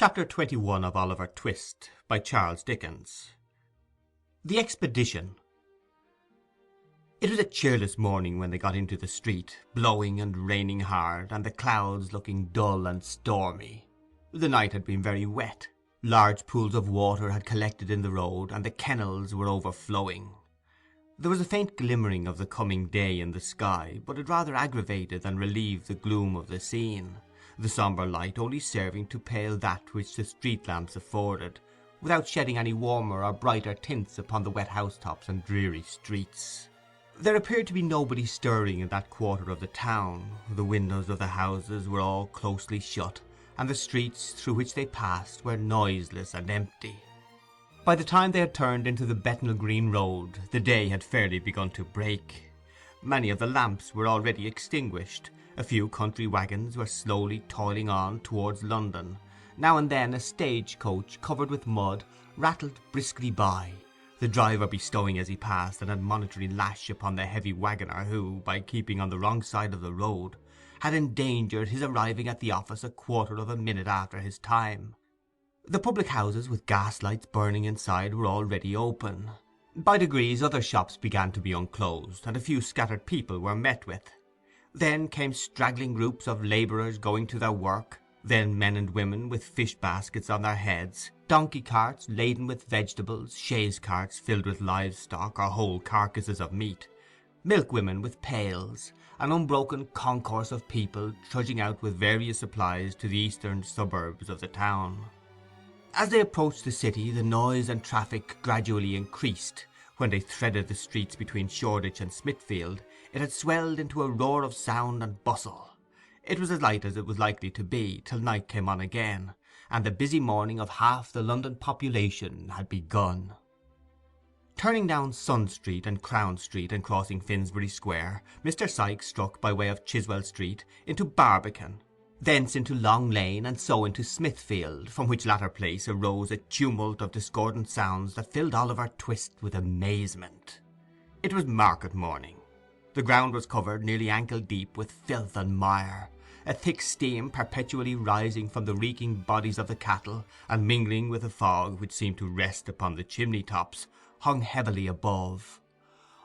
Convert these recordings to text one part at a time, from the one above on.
Chapter 21 of Oliver Twist, by Charles Dickens. The Expedition. It was a cheerless morning when they got into the street, blowing and raining hard, and the clouds looking dull and stormy. The night had been very wet. Large pools of water had collected in the road, and the kennels were overflowing. There was a faint glimmering of the coming day in the sky, but it rather aggravated than relieved the gloom of the scene, the sombre light only serving to pale that which the street lamps afforded, without shedding any warmer or brighter tints upon the wet housetops and dreary streets. There appeared to be nobody stirring in that quarter of the town. The windows of the houses were all closely shut, and the streets through which they passed were noiseless and empty. By the time they had turned into the Bethnal Green Road, the day had fairly begun to break. Many of the lamps were already extinguished. A few country waggons were slowly toiling on towards London. Now and then a stage-coach covered with mud rattled briskly by, the driver bestowing as he passed an admonitory lash upon the heavy waggoner who, by keeping on the wrong side of the road, had endangered his arriving at the office a quarter of a minute after his time. The public houses with gas-lights burning inside were already open. By degrees other shops began to be unclosed, and a few scattered people were met with. Then came straggling groups of labourers going to their work, then men and women with fish-baskets on their heads, donkey-carts laden with vegetables, chaise-carts filled with livestock or whole carcasses of meat, milk-women with pails, an unbroken concourse of people trudging out with various supplies to the eastern suburbs of the town. As they approached the city, the noise and traffic gradually increased. When they threaded the streets between Shoreditch and Smithfield, it had swelled into a roar of sound and bustle. It was as light as it was likely to be, till night came on again, and the busy morning of half the London population had begun. Turning down Sun Street and Crown Street and crossing Finsbury Square, Mr. Sikes struck by way of Chiswell Street into Barbican, thence into Long Lane, and so into Smithfield, from which latter place arose a tumult of discordant sounds that filled Oliver Twist with amazement. It was market morning. The ground was covered nearly ankle-deep with filth and mire, a thick steam perpetually rising from the reeking bodies of the cattle, and mingling with the fog which seemed to rest upon the chimney-tops, hung heavily above.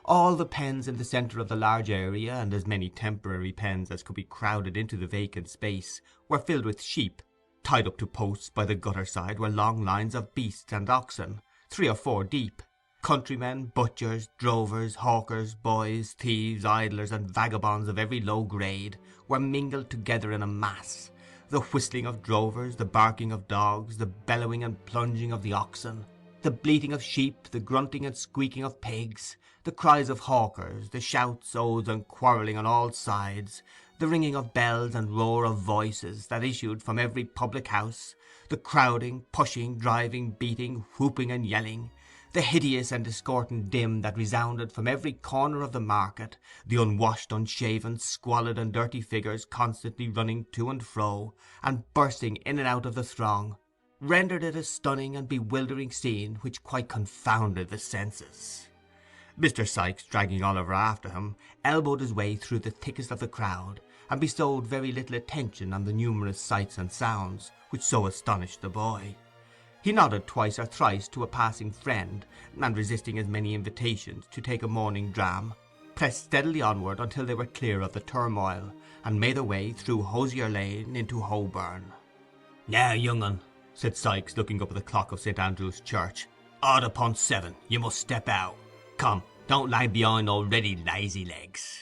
All the pens in the centre of the large area, and as many temporary pens as could be crowded into the vacant space, were filled with sheep. Tied up to posts by the gutter side were long lines of beasts and oxen, 3 or 4 deep. Countrymen, butchers, drovers, hawkers, boys, thieves, idlers, and vagabonds of every low grade were mingled together in a mass. The whistling of drovers, the barking of dogs, the bellowing and plunging of the oxen, the bleating of sheep, the grunting and squeaking of pigs, the cries of hawkers, the shouts, oaths, and quarrelling on all sides, the ringing of bells and roar of voices that issued from every public house, the crowding, pushing, driving, beating, whooping, and yelling, the hideous and discordant din that resounded from every corner of the market, the unwashed, unshaven, squalid, and dirty figures constantly running to and fro, and bursting in and out of the throng, rendered it a stunning and bewildering scene which quite confounded the senses. Mr. Sikes, dragging Oliver after him, elbowed his way through the thickest of the crowd, and bestowed very little attention on the numerous sights and sounds which so astonished the boy. He nodded twice or thrice to a passing friend, and resisting as many invitations to take a morning dram, pressed steadily onward until they were clear of the turmoil, and made their way through Hosier Lane into Holborn. "Now, young un," said Sikes, looking up at the clock of St. Andrew's Church, "odd upon 7, you must step out. Come, don't lag behind already, lazy legs."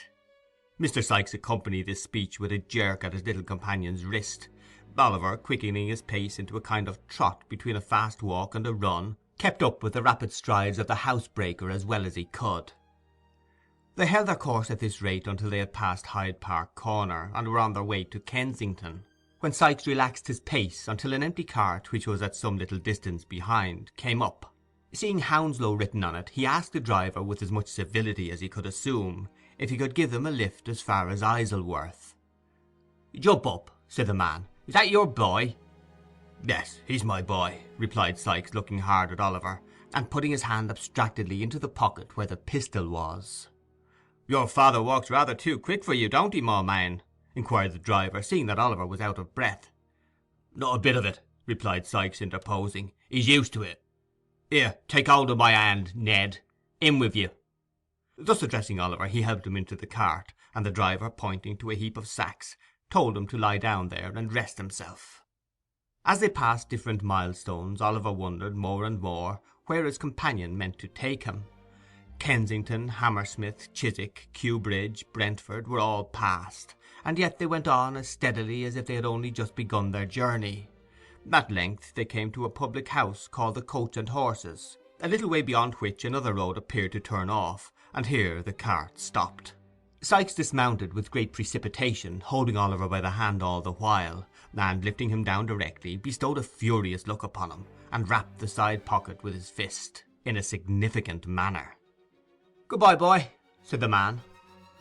Mr. Sikes accompanied this speech with a jerk at his little companion's wrist. Oliver, quickening his pace into a kind of trot between a fast walk and a run, kept up with the rapid strides of the housebreaker as well as he could. They held their course at this rate until they had passed Hyde Park Corner, and were on their way to Kensington, when Sikes relaxed his pace until an empty cart, which was at some little distance behind, came up. Seeing Hounslow written on it, he asked the driver with as much civility as he could assume if he could give them a lift as far as Isleworth. "Jump up," said the man. "Is that your boy?" "Yes, he's my boy," replied Sikes, looking hard at Oliver, and putting his hand abstractedly into the pocket where the pistol was. "Your father walks rather too quick for you, don't he, my man?" inquired the driver, seeing that Oliver was out of breath. "Not a bit of it," replied Sikes, interposing. "He's used to it. Here, take hold of my hand, Ned. In with you." Thus addressing Oliver, he helped him into the cart, and the driver, pointing to a heap of sacks, told him to lie down there and rest himself. As they passed different milestones, Oliver wondered more and more where his companion meant to take him. Kensington, Hammersmith, Chiswick, Kew Bridge, Brentford were all passed, and yet they went on as steadily as if they had only just begun their journey. At length they came to a public house called the Coach and Horses, a little way beyond which another road appeared to turn off, and here the cart stopped. Sikes dismounted with great precipitation, holding Oliver by the hand all the while, and, lifting him down directly, bestowed a furious look upon him, and rapped the side pocket with his fist, in a significant manner. "Good-bye, boy," said the man.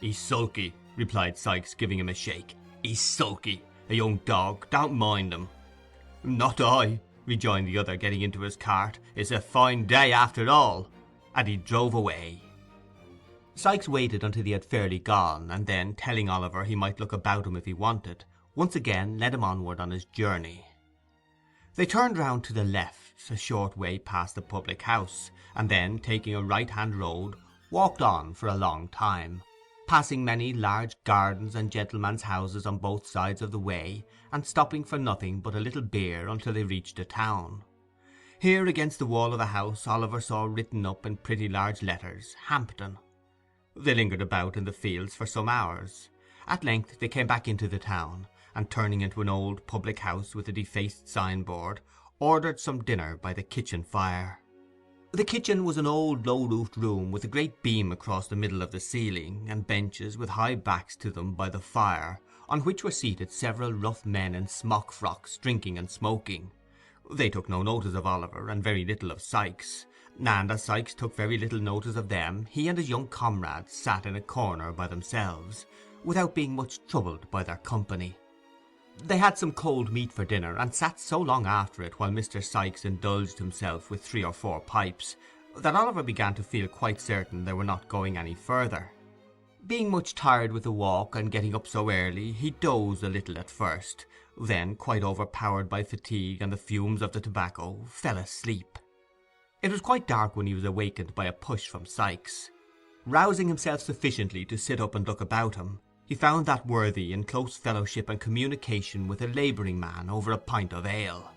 "He's sulky," replied Sikes, giving him a shake. "He's sulky. A young dog. Don't mind him." "Not I," rejoined the other, getting into his cart. "It's a fine day after all." And he drove away. Sikes waited until he had fairly gone, and then, telling Oliver he might look about him if he wanted, once again led him onward on his journey. They turned round to the left, a short way past the public house, and then, taking a right-hand road, walked on for a long time, passing many large gardens and gentlemen's houses on both sides of the way, and stopping for nothing but a little beer until they reached a town. Here, against the wall of a house, Oliver saw written up in pretty large letters, Hampton. They lingered about in the fields for some hours. At length they came back into the town, and turning into an old public house with a defaced signboard, ordered some dinner by the kitchen fire. The kitchen was an old low-roofed room with a great beam across the middle of the ceiling, and benches with high backs to them by the fire, on which were seated several rough men in smock-frocks, drinking and smoking. They took no notice of Oliver, and very little of Sikes, and as Sikes took very little notice of them, he and his young comrades sat in a corner by themselves, without being much troubled by their company. They had some cold meat for dinner, and sat so long after it while Mr. Sikes indulged himself with 3 or 4 pipes, that Oliver began to feel quite certain they were not going any further. Being much tired with the walk and getting up so early, he dozed a little at first, then, quite overpowered by fatigue and the fumes of the tobacco, fell asleep. It was quite dark when he was awakened by a push from Sikes. Rousing himself sufficiently to sit up and look about him, he found that worthy in close fellowship and communication with a labouring man over a pint of ale.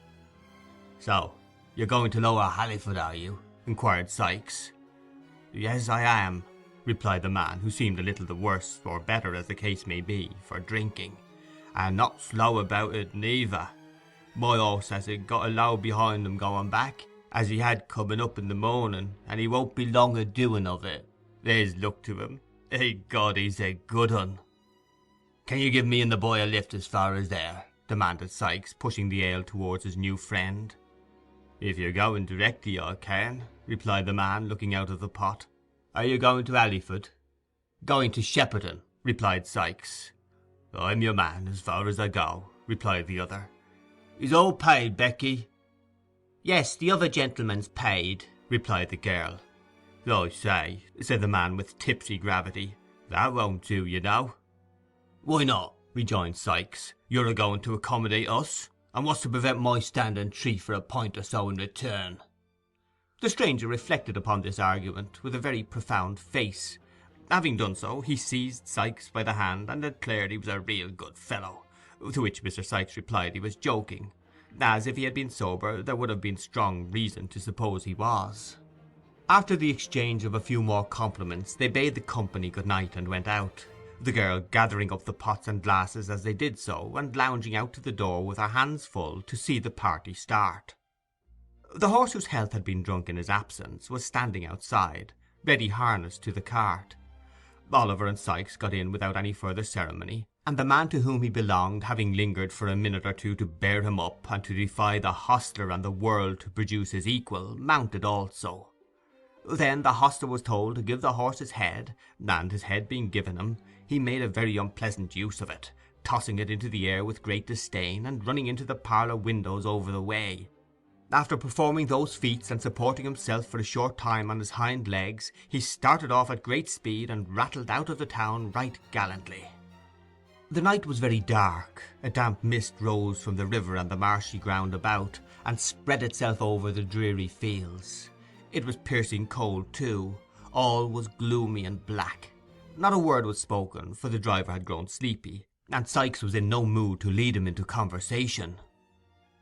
"So, you're going to Lower Halliford, are you?" inquired Sikes. "Yes, I am," replied the man, who seemed a little the worse, or better, as the case may be, for drinking, "and not slow about it neither. My horse has got a load behind him going back, as he had coming up in the morning, and he won't be long a-doing of it. There's luck to him. God, he's a good un." "Can you give me and the boy a lift as far as there?" demanded Sikes, pushing the ale towards his new friend. "If you're going directly, I can," replied the man, looking out of the pot. "Are you going to Halliford?" "Going to Shepperton," replied Sikes. "I'm your man as far as I go," replied the other. "Is all paid, Becky?" "Yes, the other gentleman's paid," replied the girl. "I say," said the man with tipsy gravity, "that won't do, you know." "Why not?" rejoined Sikes. "You're a-going to accommodate us, and what's to prevent my standing treat for a pint or so in return?" The stranger reflected upon this argument with a very profound face. Having done so, he seized Sikes by the hand and declared he was a real good fellow, to which Mr. Sikes replied he was joking, as if he had been sober there would have been strong reason to suppose he was. After the exchange of a few more compliments, they bade the company good night and went out, the girl gathering up the pots and glasses as they did so, and lounging out to the door with her hands full to see the party start. The horse whose health had been drunk in his absence was standing outside, ready harnessed to the cart. Oliver and Sikes got in without any further ceremony, and the man to whom he belonged, having lingered for a minute or two to bear him up and to defy the hostler and the world to produce his equal, mounted also. Then the hostler was told to give the horse his head, and his head being given him, he made a very unpleasant use of it, tossing it into the air with great disdain, and running into the parlour windows over the way. After performing those feats and supporting himself for a short time on his hind legs, he started off at great speed and rattled out of the town right gallantly. The night was very dark. A damp mist rose from the river and the marshy ground about, and spread itself over the dreary fields. It was piercing cold too. All was gloomy and black. Not a word was spoken, for the driver had grown sleepy, and Sikes was in no mood to lead him into conversation.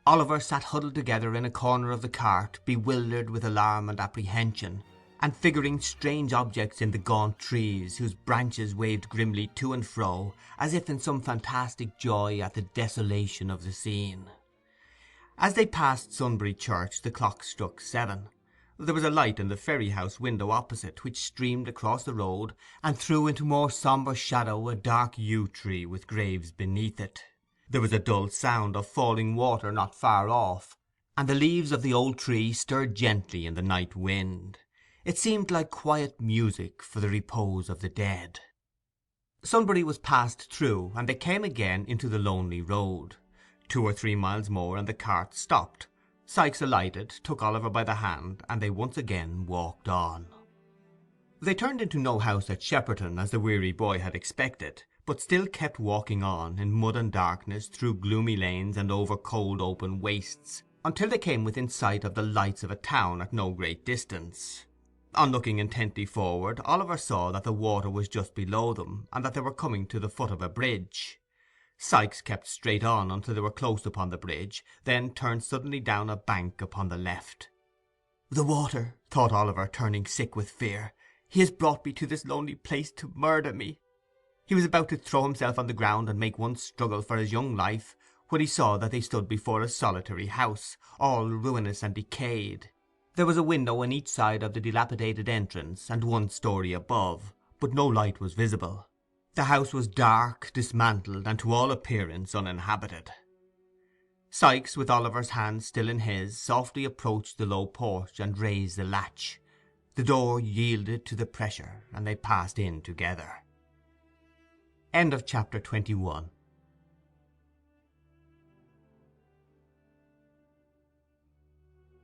Oliver sat huddled together in a corner of the cart, bewildered with alarm and apprehension, and figuring strange objects in the gaunt trees, whose branches waved grimly to and fro, as if in some fantastic joy at the desolation of the scene. As they passed Sunbury Church, the clock struck 7. There was a light in the ferry house window opposite, which streamed across the road, and threw into more sombre shadow a dark yew tree with graves beneath it. There was a dull sound of falling water not far off, and the leaves of the old tree stirred gently in the night wind. It seemed like quiet music for the repose of the dead. Sunbury was passed through, and they came again into the lonely road. 2 or 3 miles more, and the cart stopped. Sikes alighted, took Oliver by the hand, and they once again walked on. They turned into no house at Shepperton, as the weary boy had expected, but still kept walking on, in mud and darkness, through gloomy lanes and over cold open wastes, until they came within sight of the lights of a town at no great distance. On looking intently forward, Oliver saw that the water was just below them, and that they were coming to the foot of a bridge. Sikes kept straight on until they were close upon the bridge, then turned suddenly down a bank upon the left. "The water," thought Oliver, turning sick with fear. "He has brought me to this lonely place to murder me." He was about to throw himself on the ground and make one struggle for his young life, when he saw that they stood before a solitary house, all ruinous and decayed. There was a window on each side of the dilapidated entrance, and 1 story above, but no light was visible. The house was dark, dismantled, and to all appearance uninhabited. Sikes, with Oliver's hand still in his, softly approached the low porch and raised the latch. The door yielded to the pressure, and they passed in together. End of chapter 21.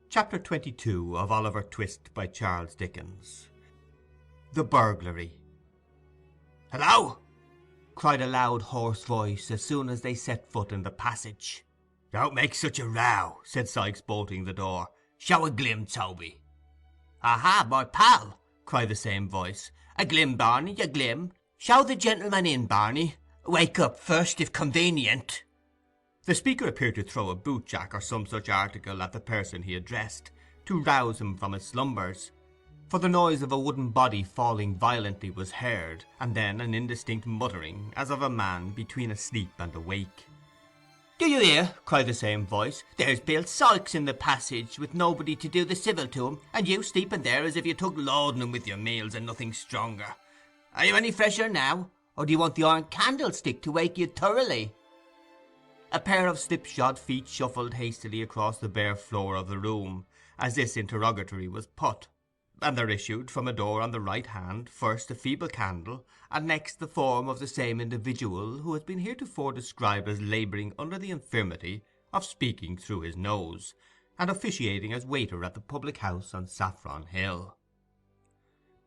Chapter 22 of Oliver Twist by Charles Dickens. The Burglary. "Hello!" cried a loud hoarse voice as soon as they set foot in the passage. "Don't make such a row," said Sikes, bolting the door. "Show a glim, Toby." "Aha, my pal!" cried the same voice. "A glim, Barney, a glim. Show the gentleman in, Barney. Wake up first, if convenient." The speaker appeared to throw a boot-jack or some such article at the person he addressed, to rouse him from his slumbers, for the noise of a wooden body falling violently was heard, and then an indistinct muttering, as of a man between asleep and awake. "Do you hear?" cried the same voice. "There's Bill Sikes in the passage, with nobody to do the civil to him, and you sleeping there as if you took laudanum with your meals and nothing stronger. Are you any fresher now, or do you want the iron candlestick to wake you thoroughly?" A pair of slipshod feet shuffled hastily across the bare floor of the room, as this interrogatory was put, and there issued from a door on the right hand first a feeble candle, and next the form of the same individual who has been heretofore described as labouring under the infirmity of speaking through his nose, and officiating as waiter at the public-house on Saffron Hill.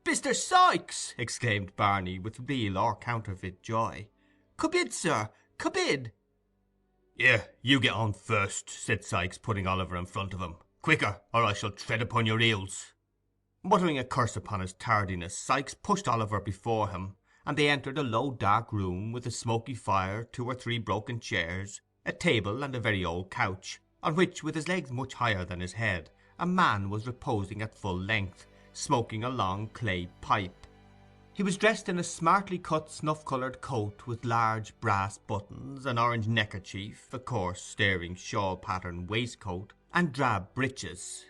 "Mr. Sikes!" exclaimed Barney, with real or counterfeit joy. "Come in, sir, come in." "Here, you get on first," said Sikes, putting Oliver in front of him. "Quicker, or I shall tread upon your heels." Muttering a curse upon his tardiness, Sikes pushed Oliver before him, and they entered a low dark room, with a smoky fire, 2 or 3 broken chairs, a table, and a very old couch, on which, with his legs much higher than his head, a man was reposing at full length, smoking a long clay pipe. He was dressed in a smartly cut snuff-coloured coat with large brass buttons, an orange neckerchief, a coarse staring shawl-pattern waistcoat, and drab breeches.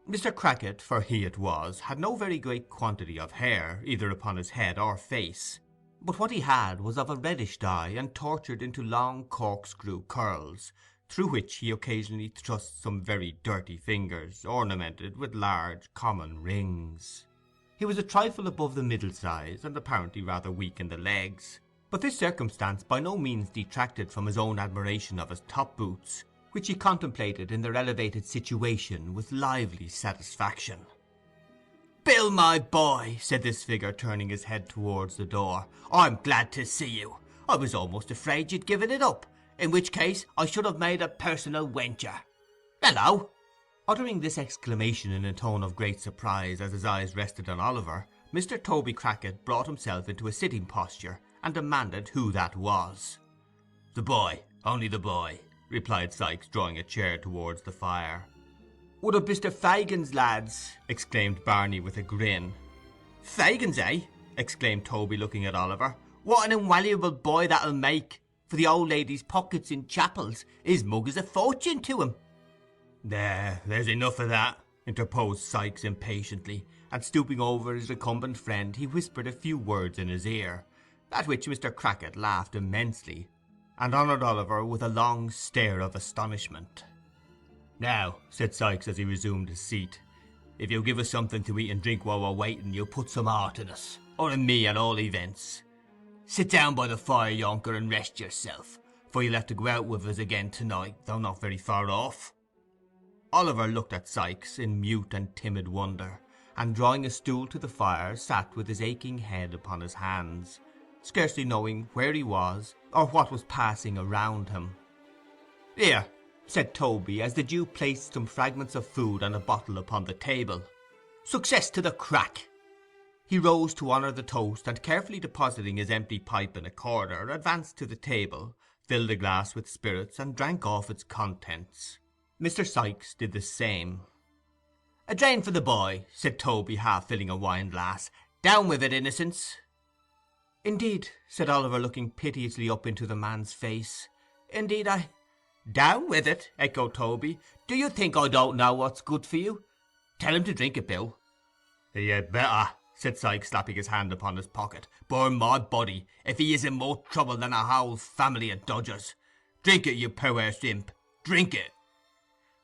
Mr. Crackit, for he it was, had no very great quantity of hair, either upon his head or face, but what he had was of a reddish dye, and tortured into long corkscrew curls, through which he occasionally thrust some very dirty fingers, ornamented with large common rings. He was a trifle above the middle size, and apparently rather weak in the legs, but this circumstance by no means detracted from his own admiration of his top boots, which he contemplated in their elevated situation with lively satisfaction. "Bill, my boy," said this figure, turning his head towards the door, "I'm glad to see you. I was almost afraid you'd given it up, in which case I should have made a personal venture. Hello!" Uttering this exclamation in a tone of great surprise as his eyes rested on Oliver, Mr. Toby Crackit brought himself into a sitting posture and demanded who that was. "The boy, only the boy," replied Sikes, drawing a chair towards the fire. "One of Mr. Fagin's lads," exclaimed Barney with a grin. "Fagin's, eh?" exclaimed Toby, looking at Oliver. "What an invaluable boy that'll make for the old lady's pockets in chapels. His mug is a fortune to him." "There's enough of that," interposed Sikes impatiently, and stooping over his recumbent friend he whispered a few words in his ear, at which Mr. Crackit laughed immensely, and honoured Oliver with a long stare of astonishment. "Now," said Sikes as he resumed his seat, "if you'll give us something to eat and drink while we're waiting, you'll put some heart in us, or in me at all events. Sit down by the fire yonker and rest yourself, for you'll have to go out with us again tonight, though not very far off." Oliver looked at Sikes in mute and timid wonder, and drawing a stool to the fire sat with his aching head upon his hands, scarcely knowing where he was or what was passing around him. "Here," said Toby, as the Jew placed some fragments of food and a bottle upon the table. "Success to the crack!" He rose to honour the toast, and carefully depositing his empty pipe in a corner, advanced to the table, filled a glass with spirits, and drank off its contents. Mr. Sikes did the same. "A drain for the boy," said Toby, half filling a wine-glass. "Down with it, innocents." "Indeed," said Oliver, looking piteously up into the man's face, "indeed I—" "Down with it," echoed Toby. "Do you think I don't know what's good for you? Tell him to drink it, Bill." "You'd better," said Sikes, slapping his hand upon his pocket. "Burn my body, if he is in more trouble than a whole family of dodgers. Drink it, you perverse imp, drink it."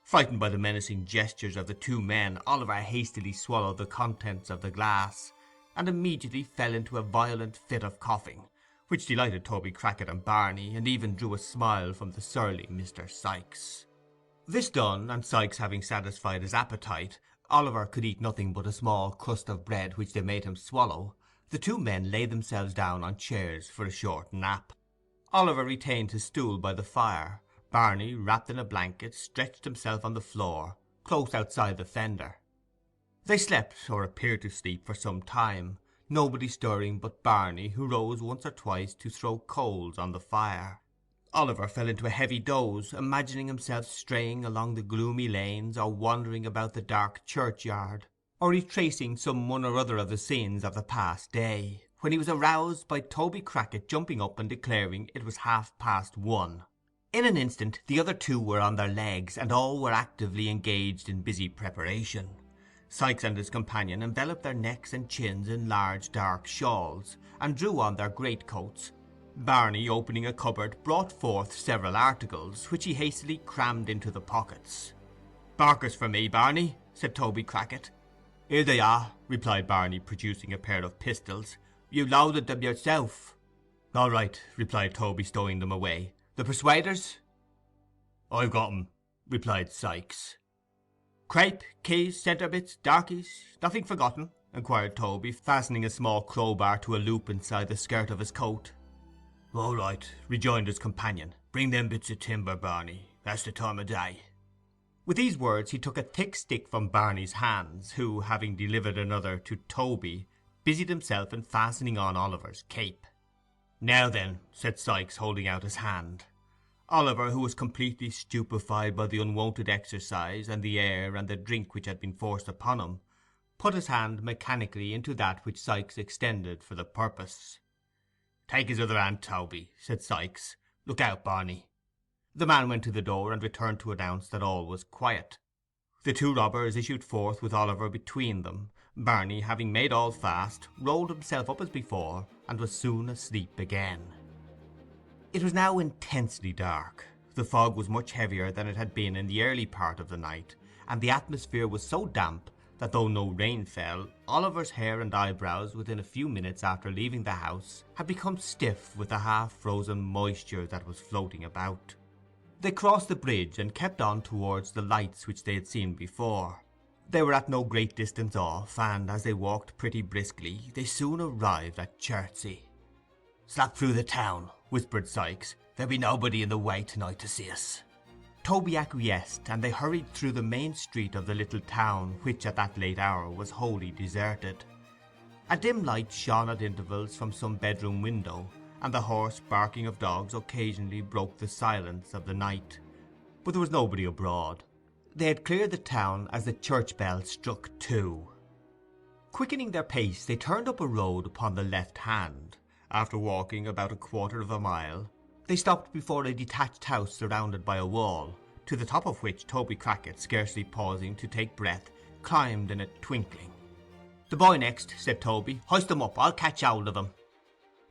Frightened by the menacing gestures of the two men, Oliver hastily swallowed the contents of the glass, and immediately fell into a violent fit of coughing, which delighted Toby Crackit and Barney, and even drew a smile from the surly Mr. Sikes. This done, and Sikes having satisfied his appetite, Oliver could eat nothing but a small crust of bread which they made him swallow. The two men laid themselves down on chairs for a short nap. Oliver retained his stool by the fire. Barney, wrapped in a blanket, stretched himself on the floor, close outside the fender. They slept, or appeared to sleep, for some time, nobody stirring but Barney, who rose once or twice to throw coals on the fire. Oliver fell into a heavy doze, imagining himself straying along the gloomy lanes, or wandering about the dark churchyard, or retracing some one or other of the scenes of the past day, when he was aroused by Toby Crackit jumping up and declaring it was 1:30. In an instant the other two were on their legs, and all were actively engaged in busy preparation. Sikes and his companion enveloped their necks and chins in large dark shawls, and drew on their greatcoats. Barney, opening a cupboard, brought forth several articles, which he hastily crammed into the pockets. "Barkers for me, Barney," said Toby Crackit. "Here they are," replied Barney, producing a pair of pistols. "You loaded them yourself." "All right," replied Toby, stowing them away. "The persuaders?" "I've got 'em," replied Sikes. "Crape, keys, centre bits, darkies, nothing forgotten?" inquired Toby, fastening a small crowbar to a loop inside the skirt of his coat. "All right," rejoined his companion. "Bring them bits of timber, Barney. That's the time of day." With these words he took a thick stick from Barney's hands, who, having delivered another to Toby, busied himself in fastening on Oliver's cape. "Now then," said Sikes, holding out his hand. Oliver, who was completely stupefied by the unwonted exercise and the air and the drink which had been forced upon him, put his hand mechanically into that which Sikes extended for the purpose. "Take his other hand, Toby," said Sikes. "Look out, Barney." The man went to the door and returned to announce that all was quiet. The two robbers issued forth with Oliver between them. Barney, having made all fast, rolled himself up as before, and was soon asleep again. It was now intensely dark. The fog was much heavier than it had been in the early part of the night, and the atmosphere was so damp that though no rain fell, Oliver's hair and eyebrows within a few minutes after leaving the house had become stiff with the half-frozen moisture that was floating about. They crossed the bridge and kept on towards the lights which they had seen before. They were at no great distance off, and as they walked pretty briskly they soon arrived at Chertsey. "Slap through the town," whispered Sikes. "There'll be nobody in the way tonight to see us." Toby acquiesced, and they hurried through the main street of the little town, which at that late hour was wholly deserted. A dim light shone at intervals from some bedroom window, and the hoarse barking of dogs occasionally broke the silence of the night. But there was nobody abroad. They had cleared the town as the church bell struck 2. Quickening their pace, they turned up a road upon the left hand. After walking about a quarter of a mile, they stopped before a detached house surrounded by a wall, to the top of which Toby Crackit, scarcely pausing to take breath, climbed in a twinkling. "The boy next," said Toby. "Hoist him up, I'll catch hold of him."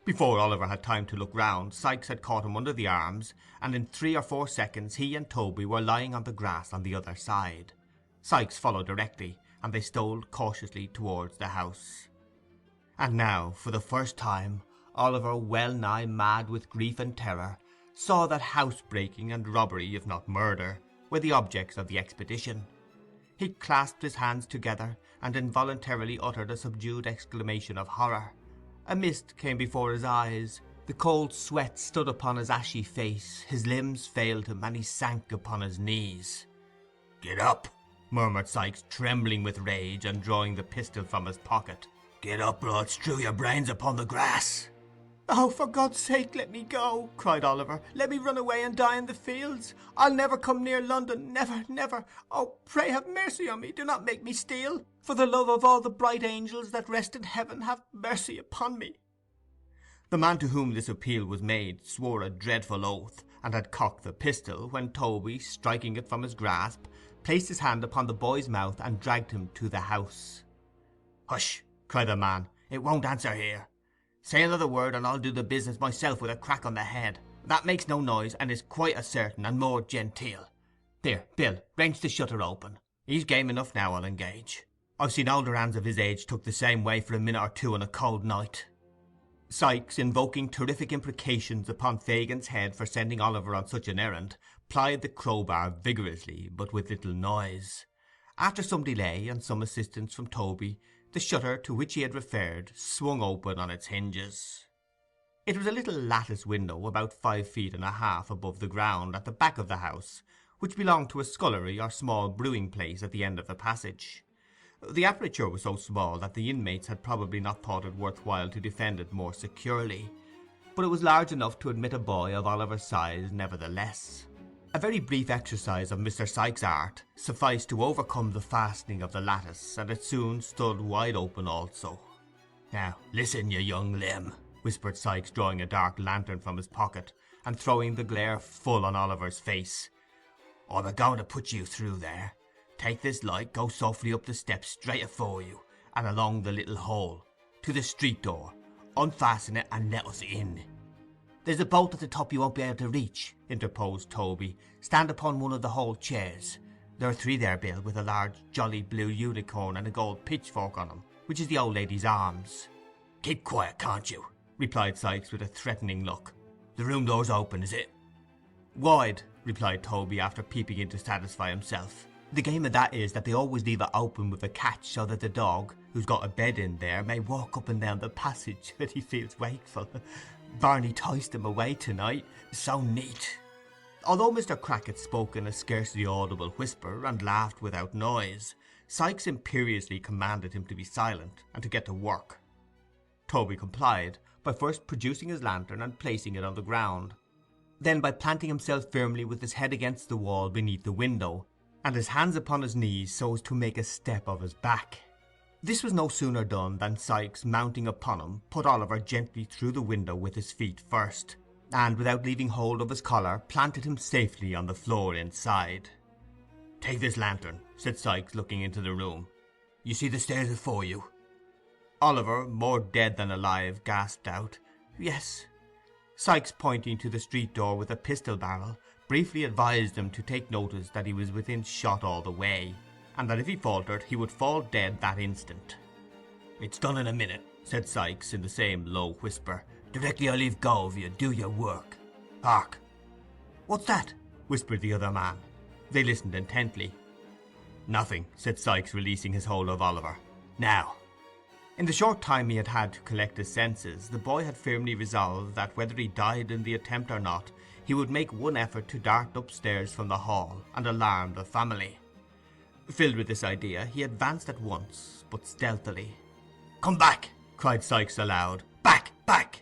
Before Oliver had time to look round, Sikes had caught him under the arms, and in 3 or 4 seconds he and Toby were lying on the grass on the other side. Sikes followed directly, and they stole cautiously towards the house. And now, for the first time, Oliver, well nigh mad with grief and terror, saw that housebreaking and robbery, if not murder, were the objects of the expedition. He clasped his hands together, and involuntarily uttered a subdued exclamation of horror. A mist came before his eyes, the cold sweat stood upon his ashy face, his limbs failed him, and he sank upon his knees. "Get up," murmured Sikes, trembling with rage, and drawing the pistol from his pocket. "Get up, or I'll strew your brains upon the grass." "Oh, for God's sake, let me go!" cried Oliver. "Let me run away and die in the fields. I'll never come near London, never, never. Oh, pray have mercy on me. Do not make me steal. For the love of all the bright angels that rest in heaven, have mercy upon me." The man to whom this appeal was made swore a dreadful oath, and had cocked the pistol, when Toby, striking it from his grasp, placed his hand upon the boy's mouth and dragged him to the house. "Hush!" cried the man. "It won't answer here. Say another word, and I'll do the business myself with a crack on the head. That makes no noise, and is quite as certain, and more genteel. Here, Bill, wrench the shutter open. He's game enough now, I'll engage. I've seen older hands of his age took the same way for a minute or two on a cold night." Sikes, invoking terrific imprecations upon Fagin's head for sending Oliver on such an errand, plied the crowbar vigorously, but with little noise. After some delay, and some assistance from Toby, the shutter to which he had referred swung open on its hinges. It was a little lattice window about 5 feet and a half above the ground at the back of the house, which belonged to a scullery or small brewing place at the end of the passage. The aperture was so small that the inmates had probably not thought it worth while to defend it more securely, but it was large enough to admit a boy of Oliver's size nevertheless. A very brief exercise of Mr. Sikes' art sufficed to overcome the fastening of the lattice, and it soon stood wide open also. "Now, listen, you young limb," whispered Sikes, drawing a dark lantern from his pocket, and throwing the glare full on Oliver's face. "I'm a-going to put you through there. Take this light, go softly up the steps straight afore you, and along the little hole, to the street door. Unfasten it, and let us in." "There's a bolt at the top you won't be able to reach," interposed Toby. "Stand upon one of the hall chairs. There are 3 there, Bill, with a large jolly blue unicorn and a gold pitchfork on 'em, which is the old lady's arms." "Keep quiet, can't you?" replied Sikes with a threatening look. "The room door's open, is it?" "Wide," replied Toby, after peeping in to satisfy himself. "The game of that is that they always leave it open with a catch, so that the dog, who's got a bed in there, may walk up and down the passage when he feels wakeful. Barney tossed him away tonight. So neat." Although Mr. Crackit spoke in a scarcely audible whisper, and laughed without noise, Sikes imperiously commanded him to be silent, and to get to work. Toby complied, by first producing his lantern and placing it on the ground, then by planting himself firmly with his head against the wall beneath the window, and his hands upon his knees so as to make a step of his back. This was no sooner done than Sikes, mounting upon him, put Oliver gently through the window with his feet first, and without leaving hold of his collar, planted him safely on the floor inside. "Take this lantern," said Sikes, looking into the room. "You see the stairs before you?" Oliver, more dead than alive, gasped out, "Yes." Sikes, pointing to the street door with a pistol barrel, briefly advised him to take notice that he was within shot all the way, and that if he faltered he would fall dead that instant. "It's done in a minute," said Sikes, in the same low whisper. "Directly I leave go of you, do your work. Hark!" "What's that?" whispered the other man. They listened intently. "Nothing," said Sikes, releasing his hold of Oliver. "Now." In the short time he had had to collect his senses, the boy had firmly resolved that whether he died in the attempt or not, he would make one effort to dart upstairs from the hall and alarm the family. Filled with this idea, he advanced at once, but stealthily. "Come back!" cried Sikes aloud. "Back! Back!"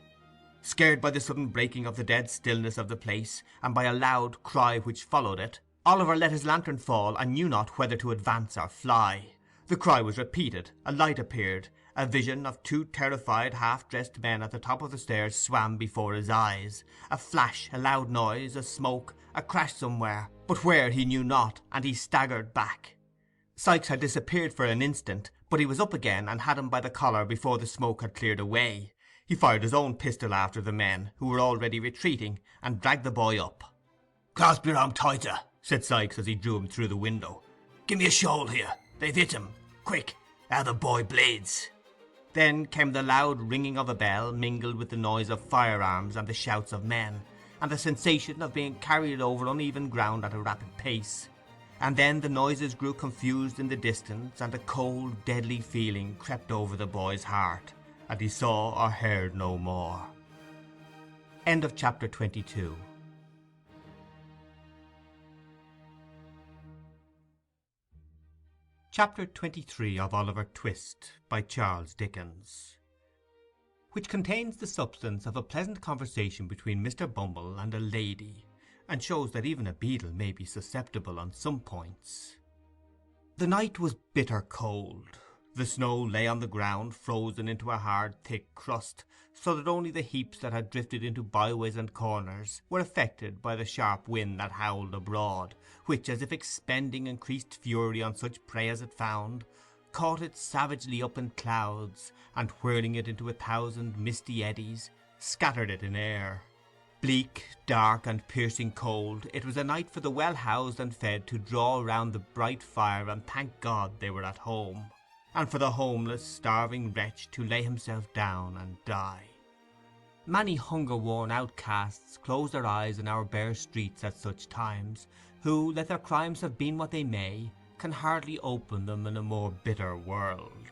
Scared by the sudden breaking of the dead stillness of the place, and by a loud cry which followed it, Oliver let his lantern fall, and knew not whether to advance or fly. The cry was repeated, a light appeared, a vision of two terrified half-dressed men at the top of the stairs swam before his eyes. A flash, a loud noise, a smoke, a crash somewhere, but where he knew not, and he staggered back. Sikes had disappeared for an instant, but he was up again and had him by the collar before the smoke had cleared away. He fired his own pistol after the men, who were already retreating, and dragged the boy up. "Clasp your arm tighter," said Sikes as he drew him through the window. "Give me a shawl here. They've hit him. Quick, how the boy bleeds." Then came the loud ringing of a bell, mingled with the noise of firearms and the shouts of men, and the sensation of being carried over uneven ground at a rapid pace. And then the noises grew confused in the distance, and a cold, deadly feeling crept over the boy's heart, and he saw or heard no more. End of chapter 22. Chapter 23 of Oliver Twist, by Charles Dickens, which contains the substance of a pleasant conversation between Mr. Bumble and a lady, and shows that even a beadle may be susceptible on some points. The night was bitter cold. The snow lay on the ground, frozen into a hard, thick crust, so that only the heaps that had drifted into byways and corners were affected by the sharp wind that howled abroad, which, as if expending increased fury on such prey as it found, caught it savagely up in clouds, and whirling it into 1,000 misty eddies, scattered it in air. Bleak, dark, and piercing cold, it was a night for the well-housed and fed to draw round the bright fire and thank God they were at home, and for the homeless, starving wretch to lay himself down and die. Many hunger-worn outcasts close their eyes in our bare streets at such times, who, let their crimes have been what they may, can hardly open them in a more bitter world.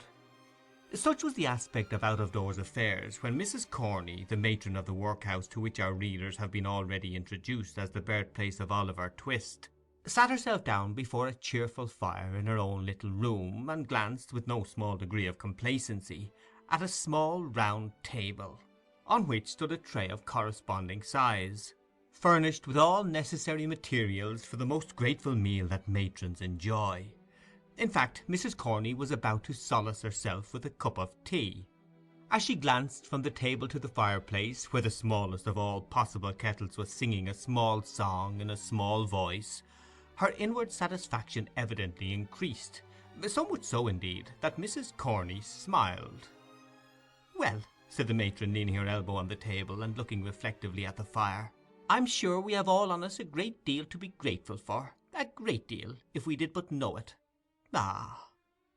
Such was the aspect of out-of-doors affairs when Mrs. Corney, the matron of the workhouse to which our readers have been already introduced as the birthplace of Oliver Twist, sat herself down before a cheerful fire in her own little room, and glanced, with no small degree of complacency, at a small round table, on which stood a tray of corresponding size, furnished with all necessary materials for the most grateful meal that matrons enjoy. In fact, Mrs. Corney was about to solace herself with a cup of tea. As she glanced from the table to the fireplace, where the smallest of all possible kettles was singing a small song in a small voice, her inward satisfaction evidently increased, so much so, indeed, that Mrs. Corney smiled. "Well," said the matron, leaning her elbow on the table and looking reflectively at the fire, "I'm sure we have all on us a great deal to be grateful for, a great deal, if we did but know it. Ah!"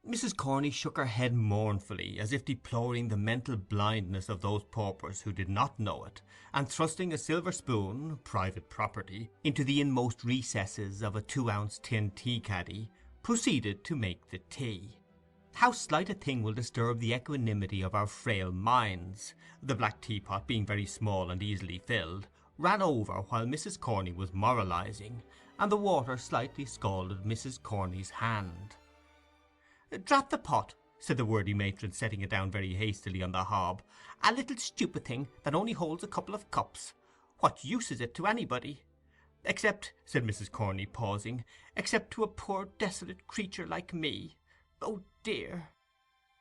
Mrs. Corney shook her head mournfully, as if deploring the mental blindness of those paupers who did not know it, and thrusting a silver spoon, private property, into the inmost recesses of a 2-ounce tin tea-caddy, proceeded to make the tea. How slight a thing will disturb the equanimity of our frail minds! The black teapot, being very small and easily filled, ran over while Mrs. Corney was moralizing, and the water slightly scalded Mrs. Corney's hand. "Drat the pot," said the worthy matron, setting it down very hastily on the hob. "A little stupid thing that only holds a couple of cups. What use is it to anybody? Except," said Mrs. Corney, pausing, "except to a poor desolate creature like me. Oh dear!"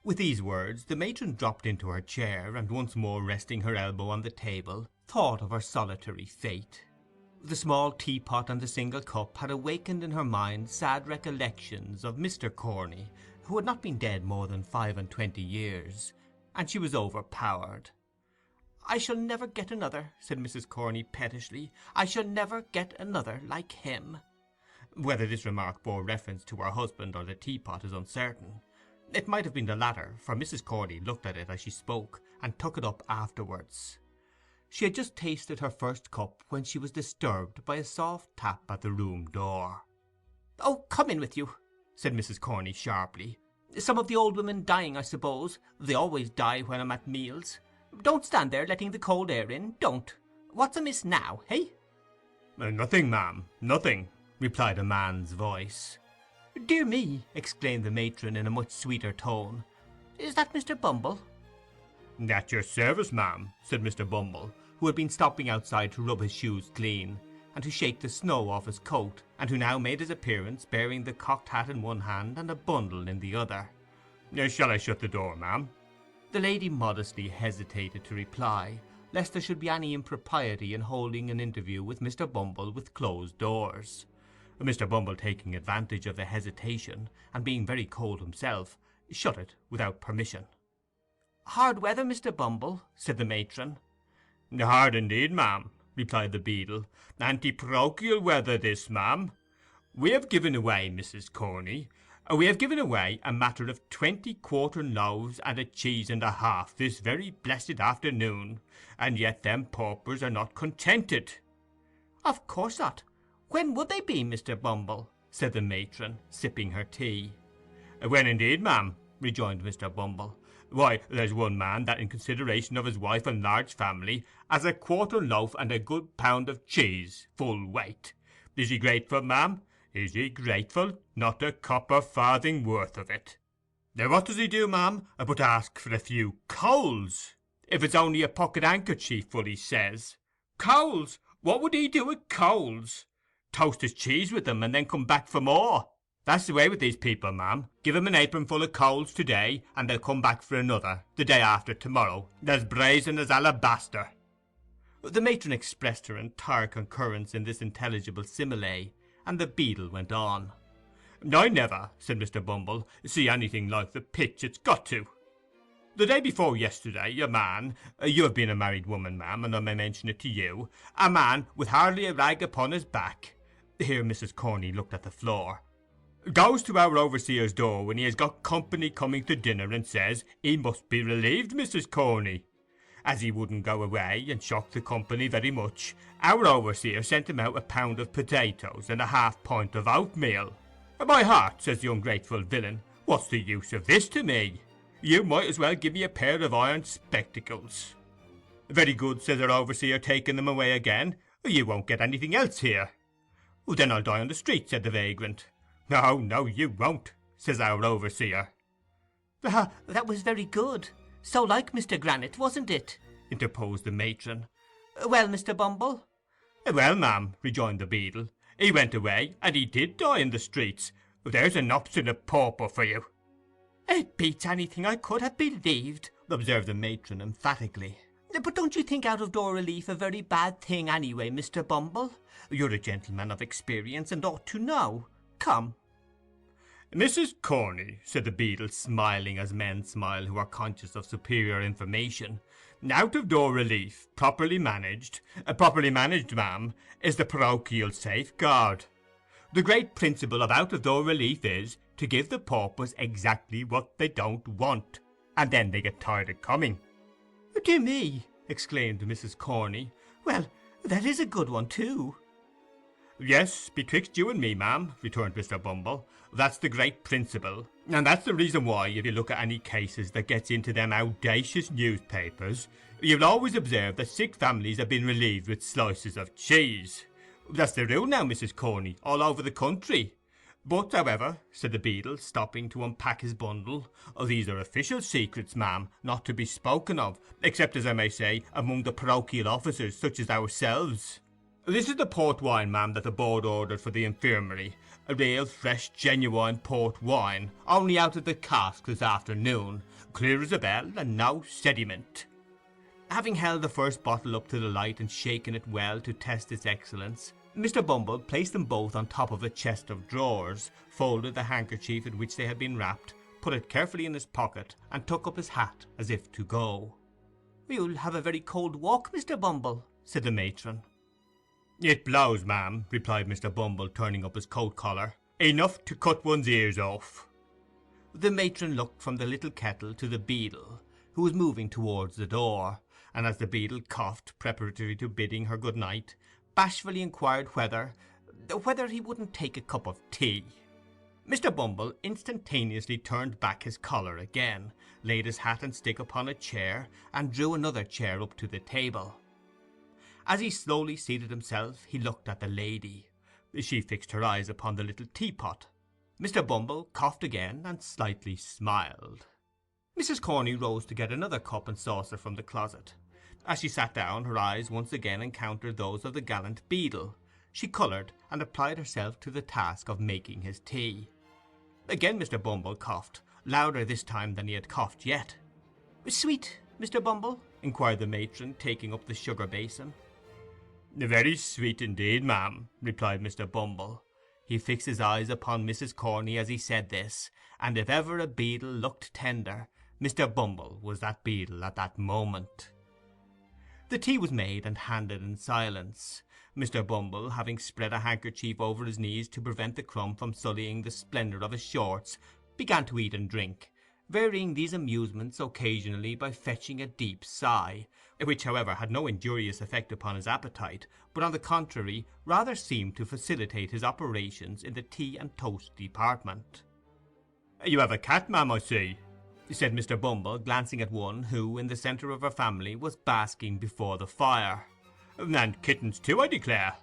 With these words the matron dropped into her chair, and once more resting her elbow on the table, thought of her solitary fate. The small teapot and the single cup had awakened in her mind sad recollections of Mr. Corney, who had not been dead more than 25 years, and she was overpowered. "I shall never get another," said Mrs. Corney pettishly. "I shall never get another like him." Whether this remark bore reference to her husband or the teapot is uncertain. It might have been the latter, for Mrs. Corney looked at it as she spoke, and took it up afterwards. She had just tasted her first cup when she was disturbed by a soft tap at the room door. "Oh, come in with you," said Mrs. Corney sharply. Some of the old women dying, I suppose. They always die when I'm at meals. Don't stand there letting the cold air in, don't. What's amiss now, hey?" Nothing, ma'am, nothing," replied a man's voice. "Dear me!" exclaimed the matron in a much sweeter tone. "Is that Mr. Bumble?" "At your service, ma'am," said Mr. Bumble, who had been stopping outside to rub his shoes clean, and to shake the snow off his coat, and who now made his appearance bearing the cocked hat in one hand and a bundle in the other. "Shall I shut the door, ma'am?" The lady modestly hesitated to reply, lest there should be any impropriety in holding an interview with Mr. Bumble with closed doors. Mr. Bumble, taking advantage of the hesitation, and being very cold himself, shut it without permission. "Hard weather, Mr. Bumble," said the matron. "Hard indeed, ma'am," replied the beadle. "Anti-parochial weather this, ma'am. We have given away, Mrs. Corney, we have given away a matter of 20 quartern loaves and a cheese and a half this very blessed afternoon, and yet them paupers are not contented." "Of course not. When would they be, Mr. Bumble?" said the matron, sipping her tea. "When indeed, ma'am?" rejoined Mr. Bumble. "Why, there's one man that, in consideration of his wife and large family, has a quartern loaf and a good pound of cheese, full weight. Is he grateful, ma'am? Is he grateful? Not a copper farthing worth of it. Now what does he do, ma'am, but ask for a few coals? If it's only a pocket handkerchief full, he says. Coals! What would he do with coals? Toast his cheese with them, and then come back for more. That's the way with these people, ma'am. Give 'em an apron full of coals to-day, and they'll come back for another, the day after tomorrow, as brazen as alabaster." The matron expressed her entire concurrence in this intelligible simile, and the beadle went on. "I never," said Mr. Bumble, "see anything like the pitch it's got to. The day before yesterday, a man—you have been a married woman, ma'am, and I may mention it to you—a man with hardly a rag upon his back"—here Mrs. Corney looked at the floor—"goes to our overseer's door when he has got company coming to dinner, and says he must be relieved, Mrs. Corney. As he wouldn't go away, and shock the company very much, our overseer sent him out a pound of potatoes and a half-pint of oatmeal. 'My heart,' says the ungrateful villain, 'what's the use of this to me? You might as well give me a pair of iron spectacles.' 'Very good,' says our overseer, taking them away again. 'You won't get anything else here.' 'Then I'll die on the street,' said the vagrant. 'No, no, you won't,' says our overseer." "Ah, that was very good. So like Mr. Granite, wasn't it?" interposed the matron. "Well, Mr. Bumble?" "Well, ma'am," rejoined the beadle, "he went away, and he did die in the streets. There's an obstinate pauper for you." "It beats anything I could have believed," observed the matron emphatically. "But don't you think out-of-door relief a very bad thing anyway, Mr. Bumble? You're a gentleman of experience, and ought to know. Come." "Mrs. Corney," said the beadle, smiling as men smile who are conscious of superior information, "out-of-door relief, properly managed, ma'am, is the parochial safeguard. The great principle of out-of-door relief is to give the paupers exactly what they don't want, and then they get tired of coming." "Dear me!" exclaimed Mrs. Corney. "Well, that is a good one too." "Yes, betwixt you and me, ma'am," returned Mr. Bumble, "that's the great principle, and that's the reason why, if you look at any cases that gets into them owdacious newspapers, you'll always observe that sick families have been relieved with slices of cheese. That's the rule now, Mrs. Corney, all over the country. But, however," said the beadle, stopping to unpack his bundle, "these are official secrets, ma'am, not to be spoken of, except, as I may say, among the parochial officers, such as ourselves. This is the port wine, ma'am, that the board ordered for the infirmary, a real fresh genuine port wine, only out of the cask this afternoon, clear as a bell, and no sediment." Having held the first bottle up to the light and shaken it well to test its excellence, Mr. Bumble placed them both on top of a chest of drawers, folded the handkerchief in which they had been wrapped, put it carefully in his pocket, and took up his hat as if to go. "You'll have a very cold walk, Mr. Bumble," said the matron. "It blows, ma'am," replied Mr. Bumble, turning up his coat collar, "enough to cut one's ears off." The matron looked from the little kettle to the beadle, who was moving towards the door, and as the beadle coughed preparatory to bidding her good night, bashfully inquired whether he wouldn't take a cup of tea. Mr. Bumble instantaneously turned back his collar again, laid his hat and stick upon a chair, and drew another chair up to the table. As he slowly seated himself, he looked at the lady. She fixed her eyes upon the little teapot. Mr. Bumble coughed again, and slightly smiled. Mrs. Corney rose to get another cup and saucer from the closet. As she sat down, her eyes once again encountered those of the gallant Beadle. She coloured, and applied herself to the task of making his tea. Again Mr. Bumble coughed, louder this time than he had coughed yet. "Sweet, Mr. Bumble?" inquired the matron, taking up the sugar basin. "Very sweet indeed, ma'am," replied Mr. Bumble. He fixed his eyes upon Mrs. Corney as he said this, and if ever a beadle looked tender, Mr. Bumble was that beadle at that moment. The tea was made and handed in silence. Mr. Bumble, having spread a handkerchief over his knees to prevent the crumb from sullying the splendour of his shorts, began to eat and drink, varying these amusements occasionally by fetching a deep sigh, which, however, had no injurious effect upon his appetite, but on the contrary rather seemed to facilitate his operations in the tea and toast department. "You have a cat, ma'am, I see," said Mr. Bumble, glancing at one who, in the centre of her family, was basking before the fire. "And kittens too, I declare."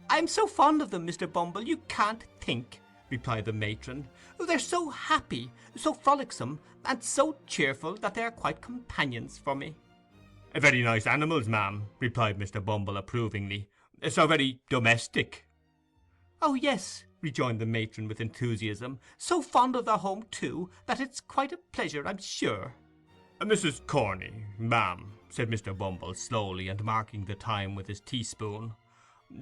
"I'm so fond of them, Mr. Bumble, you can't think," replied the matron. "They're so happy, so frolicsome, and so cheerful that they are quite companions for me." "Very nice animals, ma'am," replied Mr. Bumble approvingly. "So very domestic." "Oh yes," rejoined the matron with enthusiasm. "So fond of their home too, that it's quite a pleasure, I'm sure." "Mrs. Corney, ma'am," said Mr. Bumble slowly, and marking the time with his teaspoon,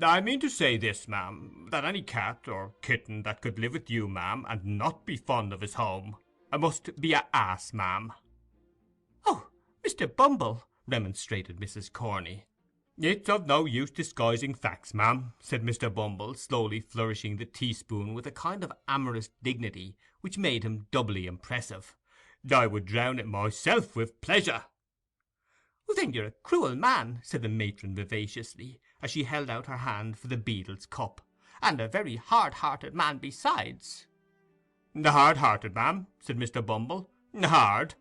"I mean to say this, ma'am, that any cat or kitten that could live with you, ma'am, and not be fond of his home, must be a ass, ma'am." "Oh, Mr. Bumble," remonstrated Mrs. Corney. "It's of no use disguising facts, ma'am," said Mr. Bumble, slowly flourishing the teaspoon with a kind of amorous dignity which made him doubly impressive. "I would drown it myself with pleasure." "Then you're a cruel man," said the matron vivaciously, as she held out her hand for the beadle's cup, "and a very hard-hearted man besides." "Hard-hearted, ma'am?" said Mr. Bumble. "Hard?"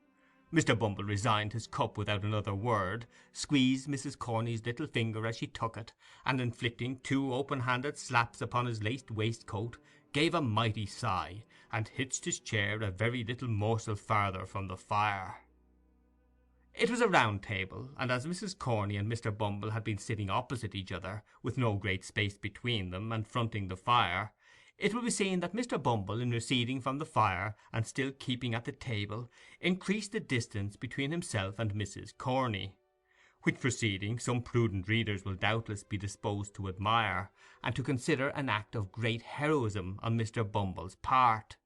Mr. Bumble resigned his cup without another word, squeezed Mrs. Corney's little finger as she took it, and inflicting 2 open-handed slaps upon his laced waistcoat, gave a mighty sigh, and hitched his chair a very little morsel farther from the fire. It was a round table, and as Mrs. Corney and Mr. Bumble had been sitting opposite each other, with no great space between them, and fronting the fire, it will be seen that Mr. Bumble, in receding from the fire, and still keeping at the table, increased the distance between himself and Mrs. Corney, which proceeding some prudent readers will doubtless be disposed to admire, and to consider an act of great heroism on Mr. Bumble's part,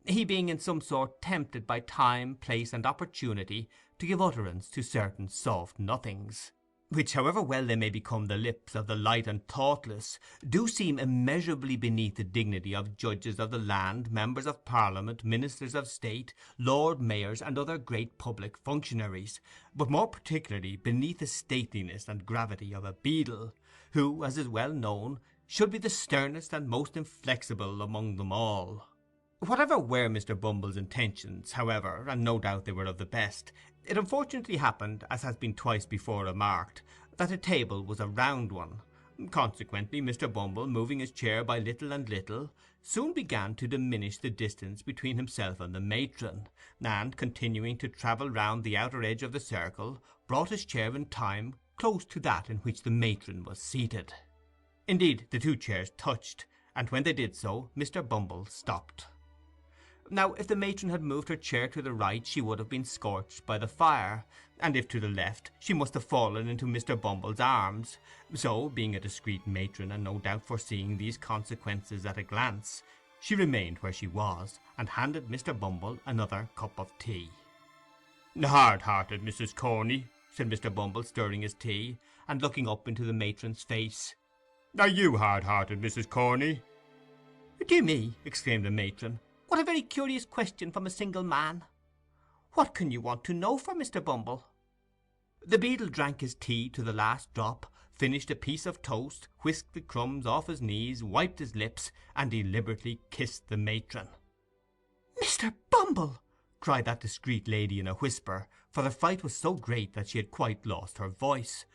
he being in some sort tempted by time, place, and opportunity to give utterance to certain soft nothings, which, however well they may become the lips of the light and thoughtless, do seem immeasurably beneath the dignity of judges of the land, members of Parliament, ministers of state, lord mayors, and other great public functionaries, but more particularly beneath the stateliness and gravity of a beadle, who, as is well known, should be the sternest and most inflexible among them all. Whatever were Mr. Bumble's intentions, however, and no doubt they were of the best, it unfortunately happened, as has been twice before remarked, that the table was a round one. Consequently, Mr. Bumble, moving his chair by little and little, soon began to diminish the distance between himself and the matron, and, continuing to travel round the outer edge of the circle, brought his chair in time close to that in which the matron was seated. Indeed, the 2 chairs touched, and when they did so, Mr. Bumble stopped. Now, if the matron had moved her chair to the right, she would have been scorched by the fire, and if to the left, she must have fallen into Mr. Bumble's arms. So, being a discreet matron, and no doubt foreseeing these consequences at a glance, she remained where she was, and handed Mr. Bumble another cup of tea. "Hard-hearted, Mrs. Corney," said Mr. Bumble, stirring his tea, and looking up into the matron's face. "Are you hard-hearted, Mrs. Corney?" "Dear me," exclaimed the matron, "what a very curious question from a single man. What can you want to know for, Mr. Bumble?" The beadle drank his tea to the last drop, finished a piece of toast, whisked the crumbs off his knees, wiped his lips, and deliberately kissed the matron. "Mr. Bumble!" cried that discreet lady in a whisper, for the fright was so great that she had quite lost her voice.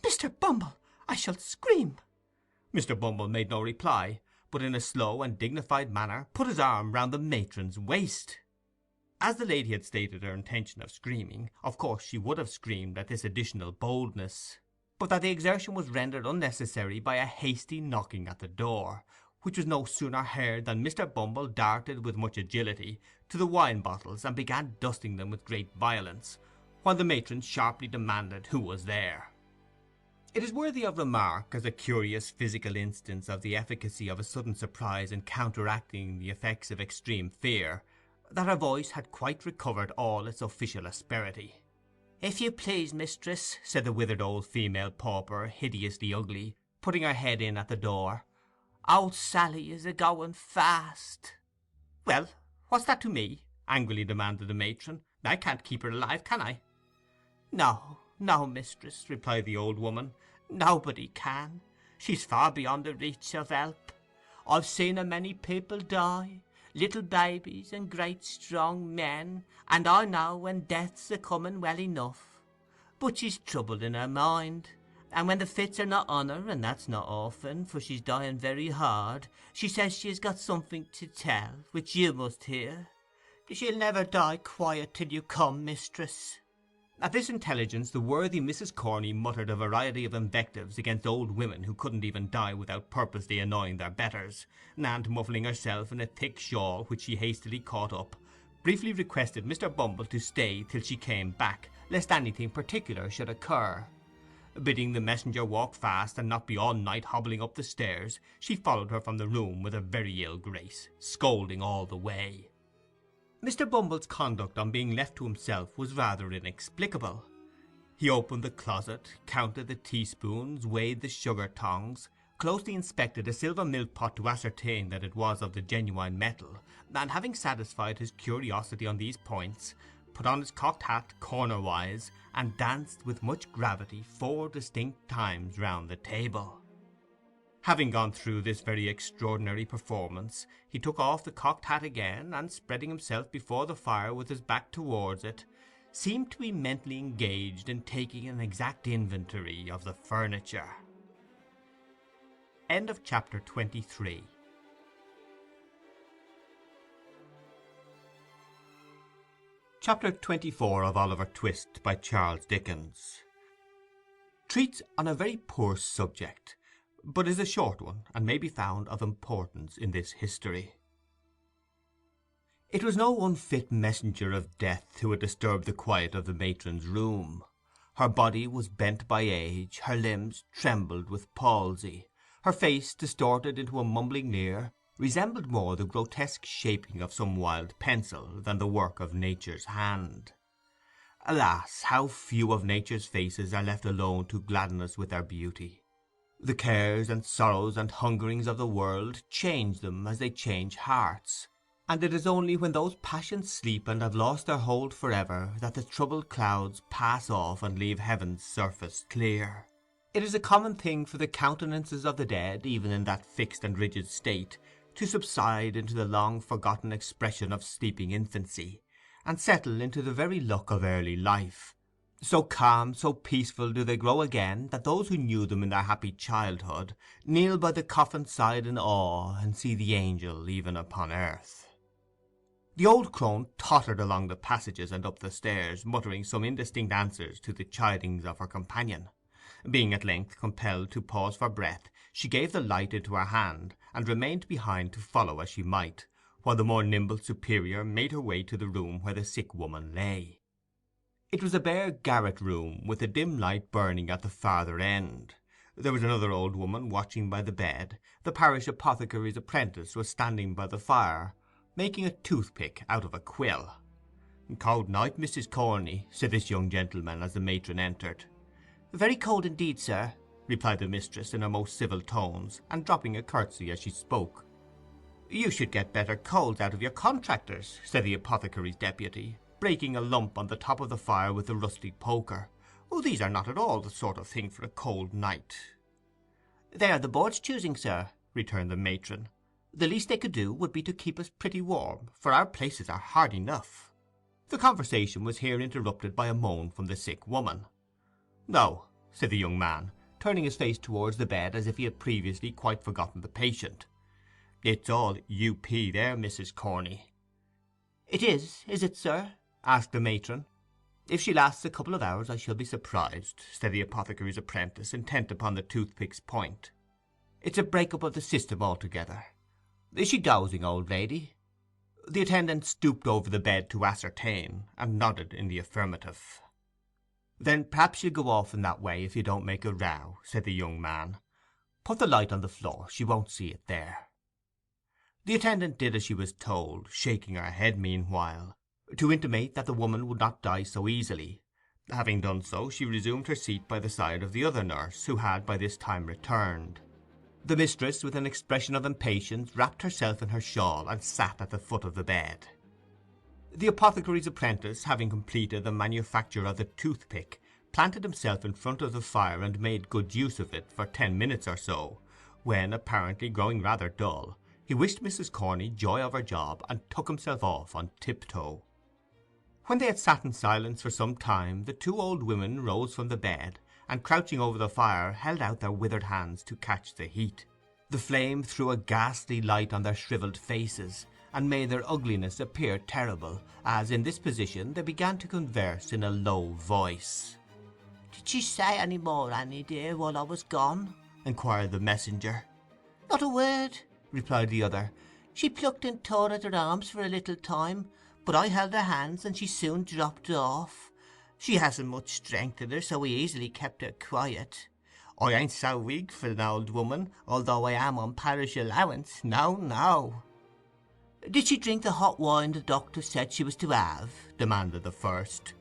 "Mr. Bumble, I shall scream!" Mr. Bumble made no reply, but in a slow and dignified manner put his arm round the matron's waist. As the lady had stated her intention of screaming, of course she would have screamed at this additional boldness, but that the exertion was rendered unnecessary by a hasty knocking at the door, which was no sooner heard than Mr. Bumble darted with much agility to the wine bottles and began dusting them with great violence, while the matron sharply demanded who was there. It is worthy of remark, as a curious physical instance of the efficacy of a sudden surprise in counteracting the effects of extreme fear, that her voice had quite recovered all its official asperity. "If you please, mistress," said the withered old female pauper, hideously ugly, putting her head in at the door, "old Sally is a-going fast." "Well, what's that to me?" angrily demanded the matron. "I can't keep her alive, can I?" "No, no, mistress," replied the old woman. "Nobody can. She's far beyond the reach of help. I've seen a many people die, little babies and great strong men, and I know when death's a-coming well enough. But she's troubled in her mind, and when the fits are not on her, and that's not often, for she's dying very hard, she says she has got something to tell, which you must hear. She'll never die quiet till you come, mistress." At this intelligence the worthy Mrs. Corney muttered a variety of invectives against old women who couldn't even die without purposely annoying their betters, and, muffling herself in a thick shawl which she hastily caught up, briefly requested Mr. Bumble to stay till she came back, lest anything particular should occur. Bidding the messenger walk fast and not be all night hobbling up the stairs, she followed her from the room with a very ill grace, scolding all the way. Mr. Bumble's conduct on being left to himself was rather inexplicable. He opened the closet, counted the teaspoons, weighed the sugar tongs, closely inspected a silver milk pot to ascertain that it was of the genuine metal, and having satisfied his curiosity on these points, put on his cocked hat cornerwise, and danced with much gravity 4 distinct times round the table. Having gone through this very extraordinary performance, he took off the cocked hat again, and spreading himself before the fire with his back towards it, seemed to be mentally engaged in taking an exact inventory of the furniture. End of chapter 23. Chapter 24 of Oliver Twist by Charles Dickens treats on a very poor subject, but is a short one, and may be found of importance in this history. It was no unfit messenger of death who had disturbed the quiet of the matron's room. Her body was bent by age, her limbs trembled with palsy, her face, distorted into a mumbling leer, resembled more the grotesque shaping of some wild pencil than the work of nature's hand. Alas, how few of nature's faces are left alone to gladden us with their beauty! The cares and sorrows and hungerings of the world change them as they change hearts, and it is only when those passions sleep and have lost their hold for ever that the troubled clouds pass off and leave heaven's surface clear. It is a common thing for the countenances of the dead, even in that fixed and rigid state, to subside into the long-forgotten expression of sleeping infancy, and settle into the very look of early life. So calm, so peaceful do they grow again, that those who knew them in their happy childhood kneel by the coffin's side in awe, and see the angel even upon earth. The old crone tottered along the passages and up the stairs, muttering some indistinct answers to the chidings of her companion. Being at length compelled to pause for breath, she gave the light into her hand, and remained behind to follow as she might, while the more nimble superior made her way to the room where the sick woman lay. It was a bare garret room, with a dim light burning at the farther end. There was another old woman watching by the bed. The parish apothecary's apprentice was standing by the fire, making a toothpick out of a quill. "Cold night, Mrs. Corney," said this young gentleman as the matron entered. "Very cold indeed, sir," replied the mistress in her most civil tones, and dropping a curtsy as she spoke. "You should get better colds out of your contractors," said the apothecary's deputy, breaking a lump on the top of the fire with the rusty poker, Oh, these are not at all the sort of thing for a cold night." "They are the board's choosing, sir," returned the matron. "The least they could do would be to keep us pretty warm, for our places are hard enough." The conversation was here interrupted by a moan from the sick woman. "Oh," said the young man, turning his face towards the bed as if he had previously quite forgotten the patient. "It's all U.P. there, Mrs. Corney." "It is it, sir?" asked the matron. "If she lasts a couple of hours I shall be surprised," said the apothecary's apprentice, intent upon the toothpick's point. "It's a break-up of the system altogether. Is she dozing, old lady?" The attendant stooped over the bed to ascertain, and nodded in the affirmative. "Then perhaps she'll go off in that way if you don't make a row," said the young man. "Put the light on the floor, she won't see it there." The attendant did as she was told, shaking her head meanwhile, to intimate that the woman would not die so easily. Having done so, she resumed her seat by the side of the other nurse, who had by this time returned. The mistress, with an expression of impatience, wrapped herself in her shawl and sat at the foot of the bed. The apothecary's apprentice, having completed the manufacture of the toothpick, planted himself in front of the fire and made good use of it for 10 minutes or so, when, apparently growing rather dull, he wished Mrs. Corney joy of her job, and took himself off on tiptoe. When they had sat in silence for some time, the two old women rose from the bed, and crouching over the fire held out their withered hands to catch the heat. The flame threw a ghastly light on their shrivelled faces, and made their ugliness appear terrible, as in this position they began to converse in a low voice. "Did she say any more, Annie dear, while I was gone?" inquired the messenger. "Not a word," replied the other. "She plucked and tore at her arms for a little time, but I held her hands, and she soon dropped off. She hasn't much strength in her, so we easily kept her quiet. I ain't so weak for an old woman, although I am on parish allowance. No, no." "Did she drink the hot wine the doctor said she was to have?" demanded the first.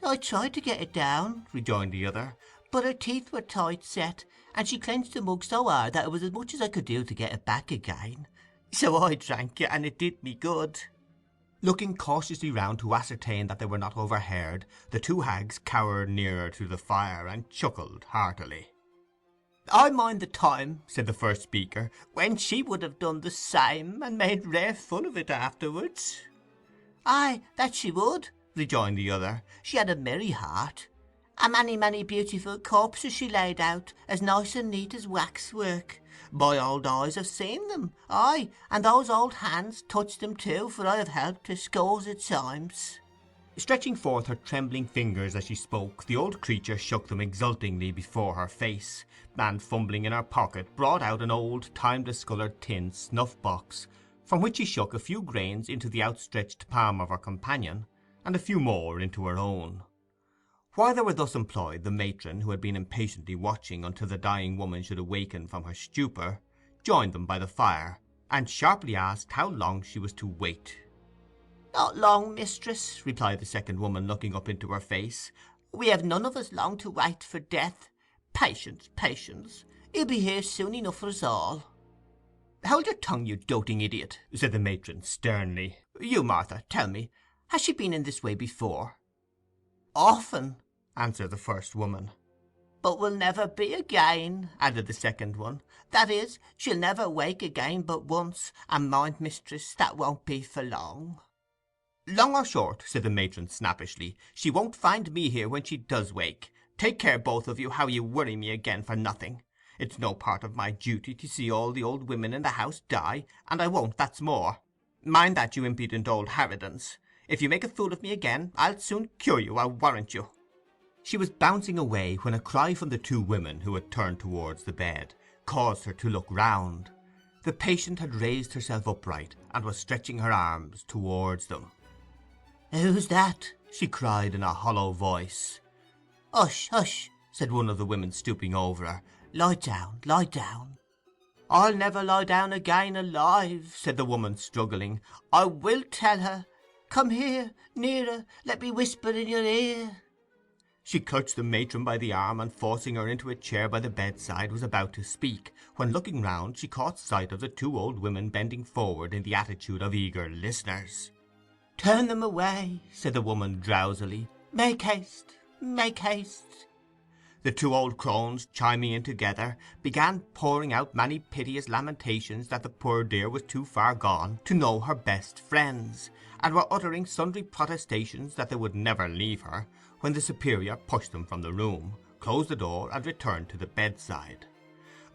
"I tried to get it down," rejoined the other, "but her teeth were tight set, and she clenched the mug so hard that it was as much as I could do to get it back again. So I drank it, and it did me good." Looking cautiously round to ascertain that they were not overheard, the two hags cowered nearer to the fire, and chuckled heartily. "I mind the time," said the first speaker, "when she would have done the same, and made rare fun of it afterwards." "Aye, that she would," rejoined the other. "She had a merry heart. A many beautiful corpses she laid out, as nice and neat as waxwork. My old eyes have seen them, aye, and those old hands touched them too, for I have helped her scores of times." Stretching forth her trembling fingers as she spoke, the old creature shook them exultingly before her face, and, fumbling in her pocket, brought out an old time-discoloured tin snuff-box, from which she shook a few grains into the outstretched palm of her companion, and a few more into her own. While they were thus employed, the matron, who had been impatiently watching until the dying woman should awaken from her stupor, joined them by the fire, and sharply asked how long she was to wait. "Not long, mistress," replied the second woman, looking up into her face. "We have none of us long to wait for death. Patience, patience. He'll be here soon enough for us all." "Hold your tongue, you doting idiot," said the matron sternly. "You, Martha, tell me, has she been in this way before?" "Often," answered the first woman. "But will never be again," added the second one. "That is, she'll never wake again but once, and mind, mistress, that won't be for long." "Long or short," said the matron snappishly, "she won't find me here when she does wake. Take care, both of you, how you worry me again for nothing. It's no part of my duty to see all the old women in the house die, and I won't, that's more. Mind that, you impudent old harridans. If you make a fool of me again, I'll soon cure you, I'll warrant you." She was bouncing away when a cry from the two women, who had turned towards the bed, caused her to look round. The patient had raised herself upright, and was stretching her arms towards them. "Who's that?" she cried in a hollow voice. "Hush, hush," said one of the women, stooping over her. "Lie down, lie down." "I'll never lie down again alive," said the woman, struggling. "I will tell her. Come here, nearer, let me whisper in your ear." She clutched the matron by the arm, and forcing her into a chair by the bedside, was about to speak, when, looking round, she caught sight of the two old women bending forward in the attitude of eager listeners. "Turn them away," said the woman drowsily. "Make haste." make haste." The two old crones, chiming in together, began pouring out many piteous lamentations that the poor dear was too far gone to know her best friends, and were uttering sundry protestations that they would never leave her, when the superior pushed them from the room, closed the door, and returned to the bedside.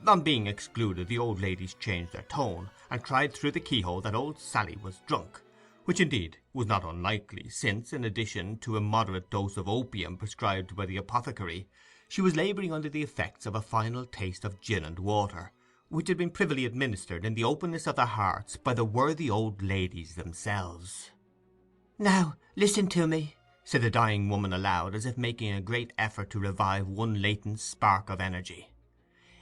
On being excluded, the old ladies changed their tone, and cried through the keyhole that old Sally was drunk, which indeed was not unlikely, since, in addition to a moderate dose of opium prescribed by the apothecary, she was labouring under the effects of a final taste of gin and water, which had been privily administered in the openness of their hearts by the worthy old ladies themselves. "Now, listen to me," said the dying woman aloud, as if making a great effort to revive one latent spark of energy.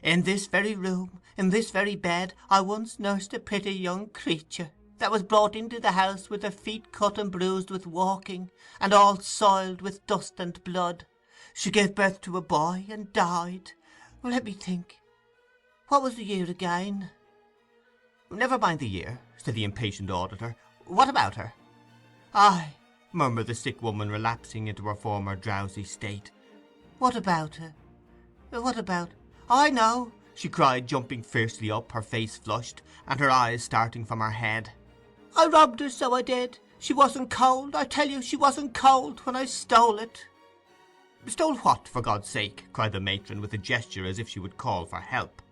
"In this very room, in this very bed, I once nursed a pretty young creature that was brought into the house with her feet cut and bruised with walking, and all soiled with dust and blood. She gave birth to a boy and died. Let me think. What was the year again?" "Never mind the year," said the impatient auditor. "What about her?" "Aye," murmured the sick woman, relapsing into her former drowsy state. "What about her? What about— I know!" she cried, jumping fiercely up, her face flushed, and her eyes starting from her head. "I robbed her, so I did. She wasn't cold, I tell you, she wasn't cold when I stole it." "Stole what, for God's sake?" cried the matron, with a gesture as if she would call for help.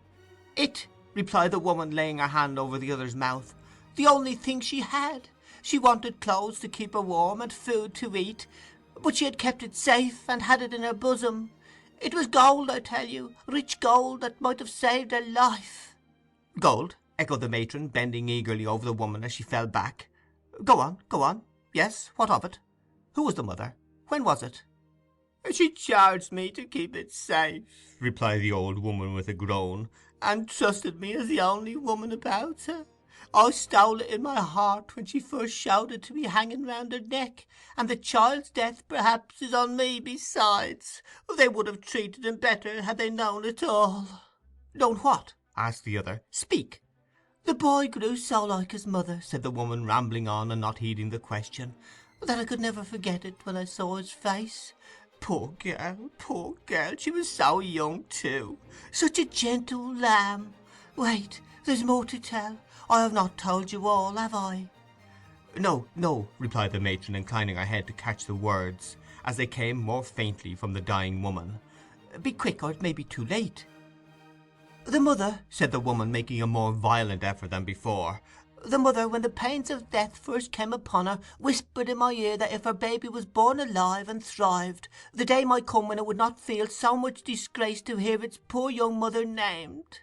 "It," replied the woman, laying her hand over the other's mouth. "The only thing she had. She wanted clothes to keep her warm and food to eat, but she had kept it safe and had it in her bosom. It was gold, I tell you, rich gold that might have saved her life." "Gold?" echoed the matron, bending eagerly over the woman as she fell back. Go on, go on. Yes, what of it? Who was the mother? When was it?" "She charged me to keep it safe," replied the old woman with a groan, "and trusted me as the only woman about her. I stole it in my heart when she first shouted to me hanging round her neck, and the child's death perhaps is on me besides. They would have treated him better had they known it all." "Known what?" asked the other. "Speak." "The boy grew so like his mother," said the woman, rambling on and not heeding the question, "that I could never forget it when I saw his face. Poor girl, she was so young too. Such a gentle lamb. Wait, there's more to tell. I have not told you all, have I?" "No, no," replied the matron, inclining her head to catch the words, as they came more faintly from the dying woman. "Be quick, or it may be too late." "The mother," said the woman, making a more violent effort than before, "the mother, when the pains of death first came upon her, whispered in my ear that if her baby was born alive and thrived, the day might come when it would not feel so much disgrace to hear its poor young mother named.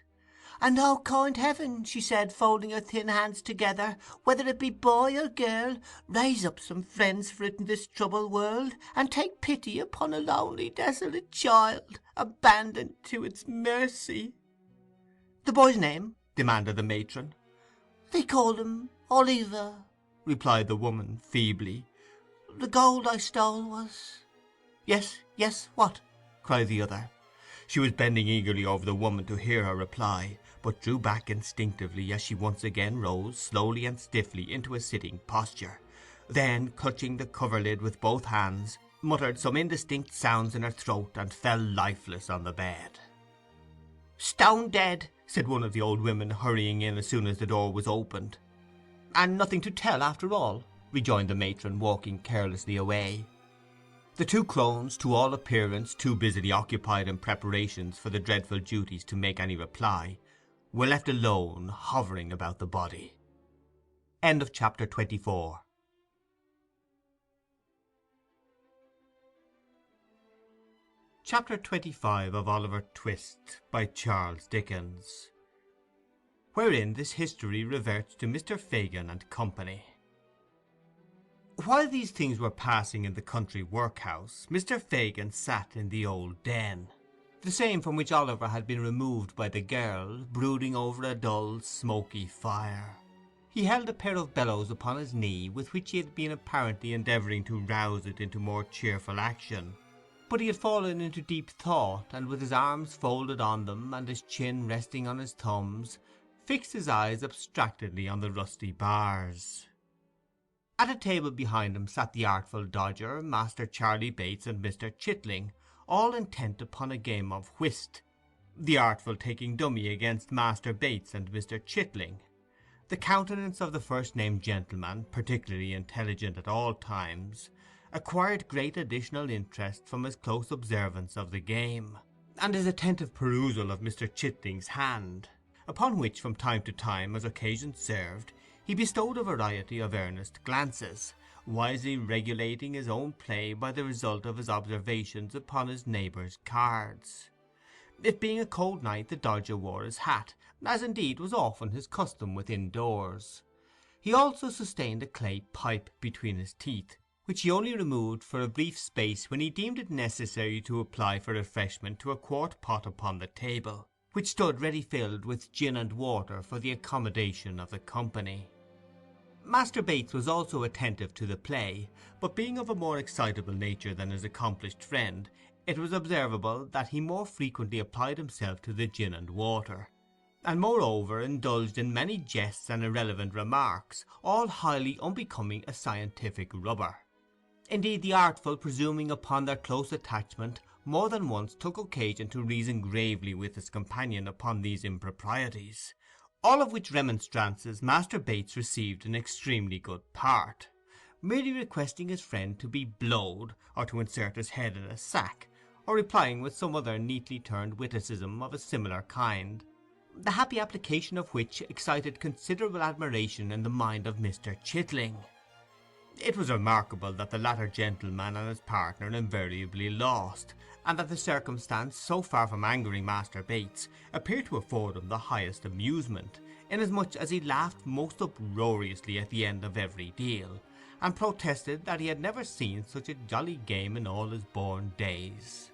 And oh, kind heaven, she said, folding her thin hands together, whether it be boy or girl, raise up some friends for it in this troubled world, and take pity upon a lonely, desolate child, abandoned to its mercy." "The boy's name?" demanded the matron. "They called him Oliver," replied the woman feebly. "The gold I stole was—" "Yes, yes, what?" cried the other. She was bending eagerly over the woman to hear her reply, but drew back instinctively as she once again rose slowly and stiffly into a sitting posture, then, clutching the coverlid with both hands, muttered some indistinct sounds in her throat and fell lifeless on the bed. "Stone dead," said one of the old women, hurrying in as soon as the door was opened. "And nothing to tell after all?" rejoined the matron, walking carelessly away. The two crones, to all appearance too busily occupied in preparations for the dreadful duties to make any reply, were left alone, hovering about the body. End of chapter 24. Chapter 25 of Oliver Twist, by Charles Dickens, wherein this history reverts to Mr. Fagin and Company. While these things were passing in the country workhouse, Mr. Fagin sat in the old den, the same from which Oliver had been removed by the girl, brooding over a dull, smoky fire. He held a pair of bellows upon his knee, with which he had been apparently endeavouring to rouse it into more cheerful action. But he had fallen into deep thought, and with his arms folded on them, and his chin resting on his thumbs, fixed his eyes abstractedly on the rusty bars. At a table behind him sat the artful Dodger, Master Charley Bates, and Mr. Chitling, all intent upon a game of whist, the artful taking dummy against Master Bates and Mr. Chitling. The countenance of the first-named gentleman, particularly intelligent at all times, acquired great additional interest from his close observance of the game, and his attentive perusal of Mr. Chitling's hand, upon which from time to time, as occasion served, he bestowed a variety of earnest glances, wisely regulating his own play by the result of his observations upon his neighbour's cards. It being a cold night, the Dodger wore his hat, as indeed was often his custom within doors. He also sustained a clay pipe between his teeth, which he only removed for a brief space when he deemed it necessary to apply for refreshment to a quart pot upon the table, which stood ready filled with gin and water for the accommodation of the company. Master Bates was also attentive to the play, but being of a more excitable nature than his accomplished friend, it was observable that he more frequently applied himself to the gin and water, and moreover indulged in many jests and irrelevant remarks, all highly unbecoming a scientific rubber. Indeed, the artful, presuming upon their close attachment, more than once took occasion to reason gravely with his companion upon these improprieties, all of which remonstrances Master Bates received in extremely good part, merely requesting his friend to be blowed, or to insert his head in a sack, or replying with some other neatly turned witticism of a similar kind, the happy application of which excited considerable admiration in the mind of Mr. Chitling. It was remarkable that the latter gentleman and his partner invariably lost, and that the circumstance, so far from angering Master Bates, appeared to afford him the highest amusement, inasmuch as he laughed most uproariously at the end of every deal, and protested that he had never seen such a jolly game in all his born days.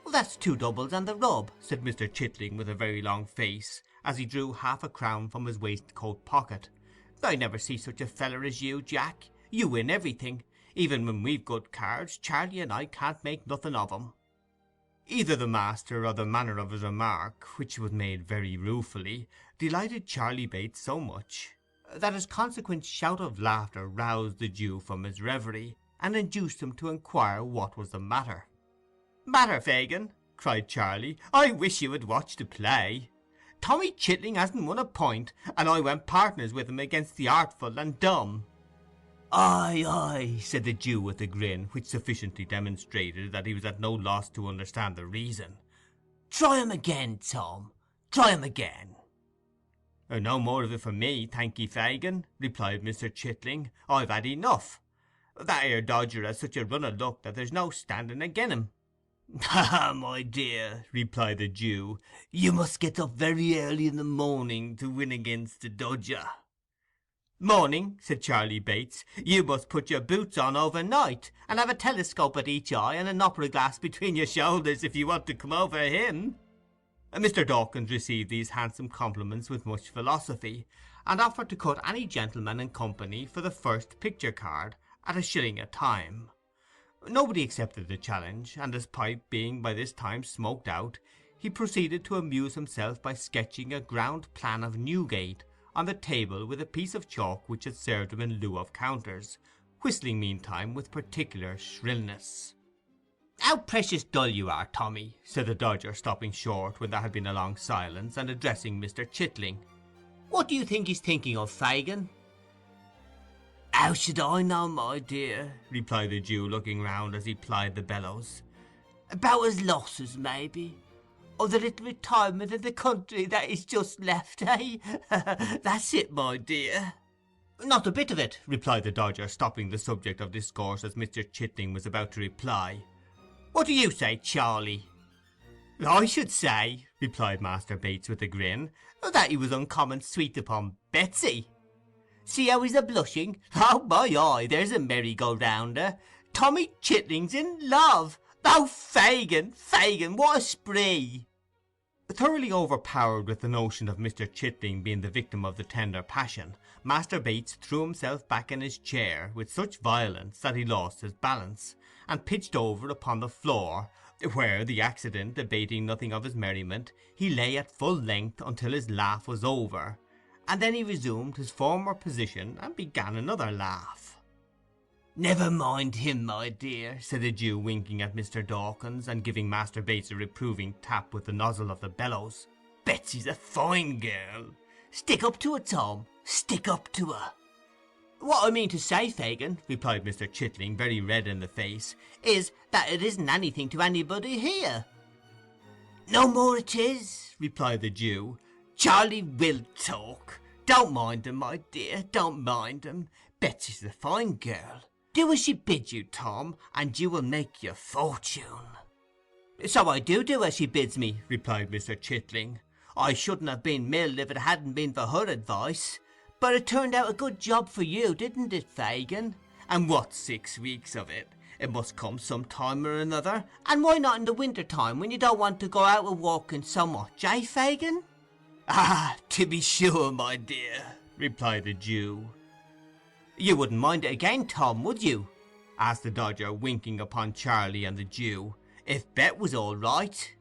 "That's 2 doubles and the rub," said Mr. Chitling with a very long face, as he drew half a crown from his waistcoat pocket. "I never see such a feller as you, Jack. You win everything. Even when we've good cards, Charlie and I can't make nothing of 'em." Either the master or the manner of his remark, which was made very ruefully, delighted Charley Bates so much that his consequent shout of laughter roused the Jew from his reverie, and induced him to inquire what was the matter. "Matter, Fagin?" cried Charley. "I wish you had watched the play. Tommy Chitling hasn't won a point, and I went partners with him against the artful and dumb." "Aye, aye," said the Jew with a grin, which sufficiently demonstrated that he was at no loss to understand the reason. "Try him again, Tom. Try him again." "No more of it for me, thank ye, Fagin," replied Mr. Chitling. "I've had enough. That 'ere Dodger has such a run of luck that there's no standing again him." "Ah, my dear," replied the Jew, "you must get up very early in the morning to win against the Dodger." "Morning," said Charley Bates. "You must put your boots on overnight, and have a telescope at each eye and an opera glass between your shoulders if you want to come over him." Mr. Dawkins received these handsome compliments with much philosophy, and offered to cut any gentleman in company for the first picture card at £1 a time. Nobody accepted the challenge, and his pipe being by this time smoked out, he proceeded to amuse himself by sketching a ground plan of Newgate on the table with a piece of chalk which had served him in lieu of counters, whistling meantime with particular shrillness. "How precious dull you are, Tommy," said the Dodger, stopping short when there had been a long silence, and addressing Mr. Chitling. "What do you think he's thinking of, Fagin?" "How should I know, my dear?" replied the Jew, looking round as he plied the bellows. "About his losses, maybe, or the little retirement in the country that he's just left, eh? That's it, my dear." "Not a bit of it," replied the Dodger, stopping the subject of discourse as Mr. Chitling was about to reply. "What do you say, Charley?" "I should say," replied Master Bates with a grin, "that he was uncommon sweet upon Betsy. See how he's a-blushing? Oh, my eye, there's a merry-go-rounder. Tommy Chitling's in love. Oh, Fagin, Fagin, what a spree!" Thoroughly overpowered with the notion of Mr. Chitling being the victim of the tender passion, Master Bates threw himself back in his chair with such violence that he lost his balance, and pitched over upon the floor, where, the accident abating nothing of his merriment, he lay at full length until his laugh was over, and then he resumed his former position and began another laugh. "Never mind him, my dear," said the Jew, winking at Mr. Dawkins, and giving Master Bates a reproving tap with the nozzle of the bellows. "Betsy's a fine girl. Stick up to her, Tom, stick up to her." "What I mean to say, Fagin," replied Mr. Chitling, very red in the face, "is that it isn't anything to anybody here." "No more it is," replied the Jew. "Charlie will talk. Don't mind him, my dear, don't mind him. Betsy's a fine girl. Do as she bids you, Tom, and you will make your fortune." "So I do as she bids me," replied Mr. Chitling. "I shouldn't have been milled if it hadn't been for her advice. But it turned out a good job for you, didn't it, Fagin? And what's 6 weeks of it? It must come some time or another, and why not in the winter time, when you don't want to go out a walking so much, eh, Fagin?" "Ah, to be sure, my dear," replied the Jew. "You wouldn't mind it again, Tom, would you?" asked the Dodger, winking upon Charlie and the Jew, "if Bet was all right?"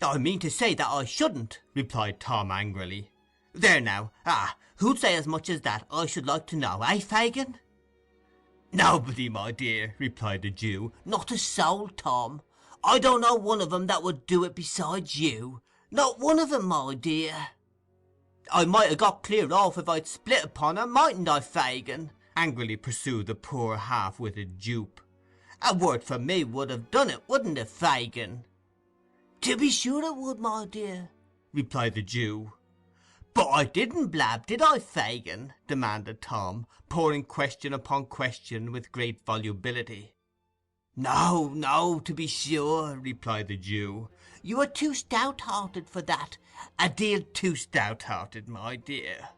"I mean to say that I shouldn't," replied Tom angrily. "There now, who'd say as much as that, I should like to know, eh, Fagin?" "Nobody, my dear," replied the Jew. "Not a soul, Tom. I don't know one of 'em that would do it besides you. Not one of 'em, my dear." "I might ha' got clear off if I'd split upon her, mightn't I, Fagin?" angrily pursued the poor half-witted dupe. "A word from me would have done it, wouldn't it, Fagin?" "To be sure it would, my dear," replied the Jew. "But I didn't blab, did I, Fagin?" demanded Tom, pouring question upon question with great volubility. "No, no, to be sure," replied the Jew. "You are too stout-hearted for that, a deal too stout-hearted, my dear."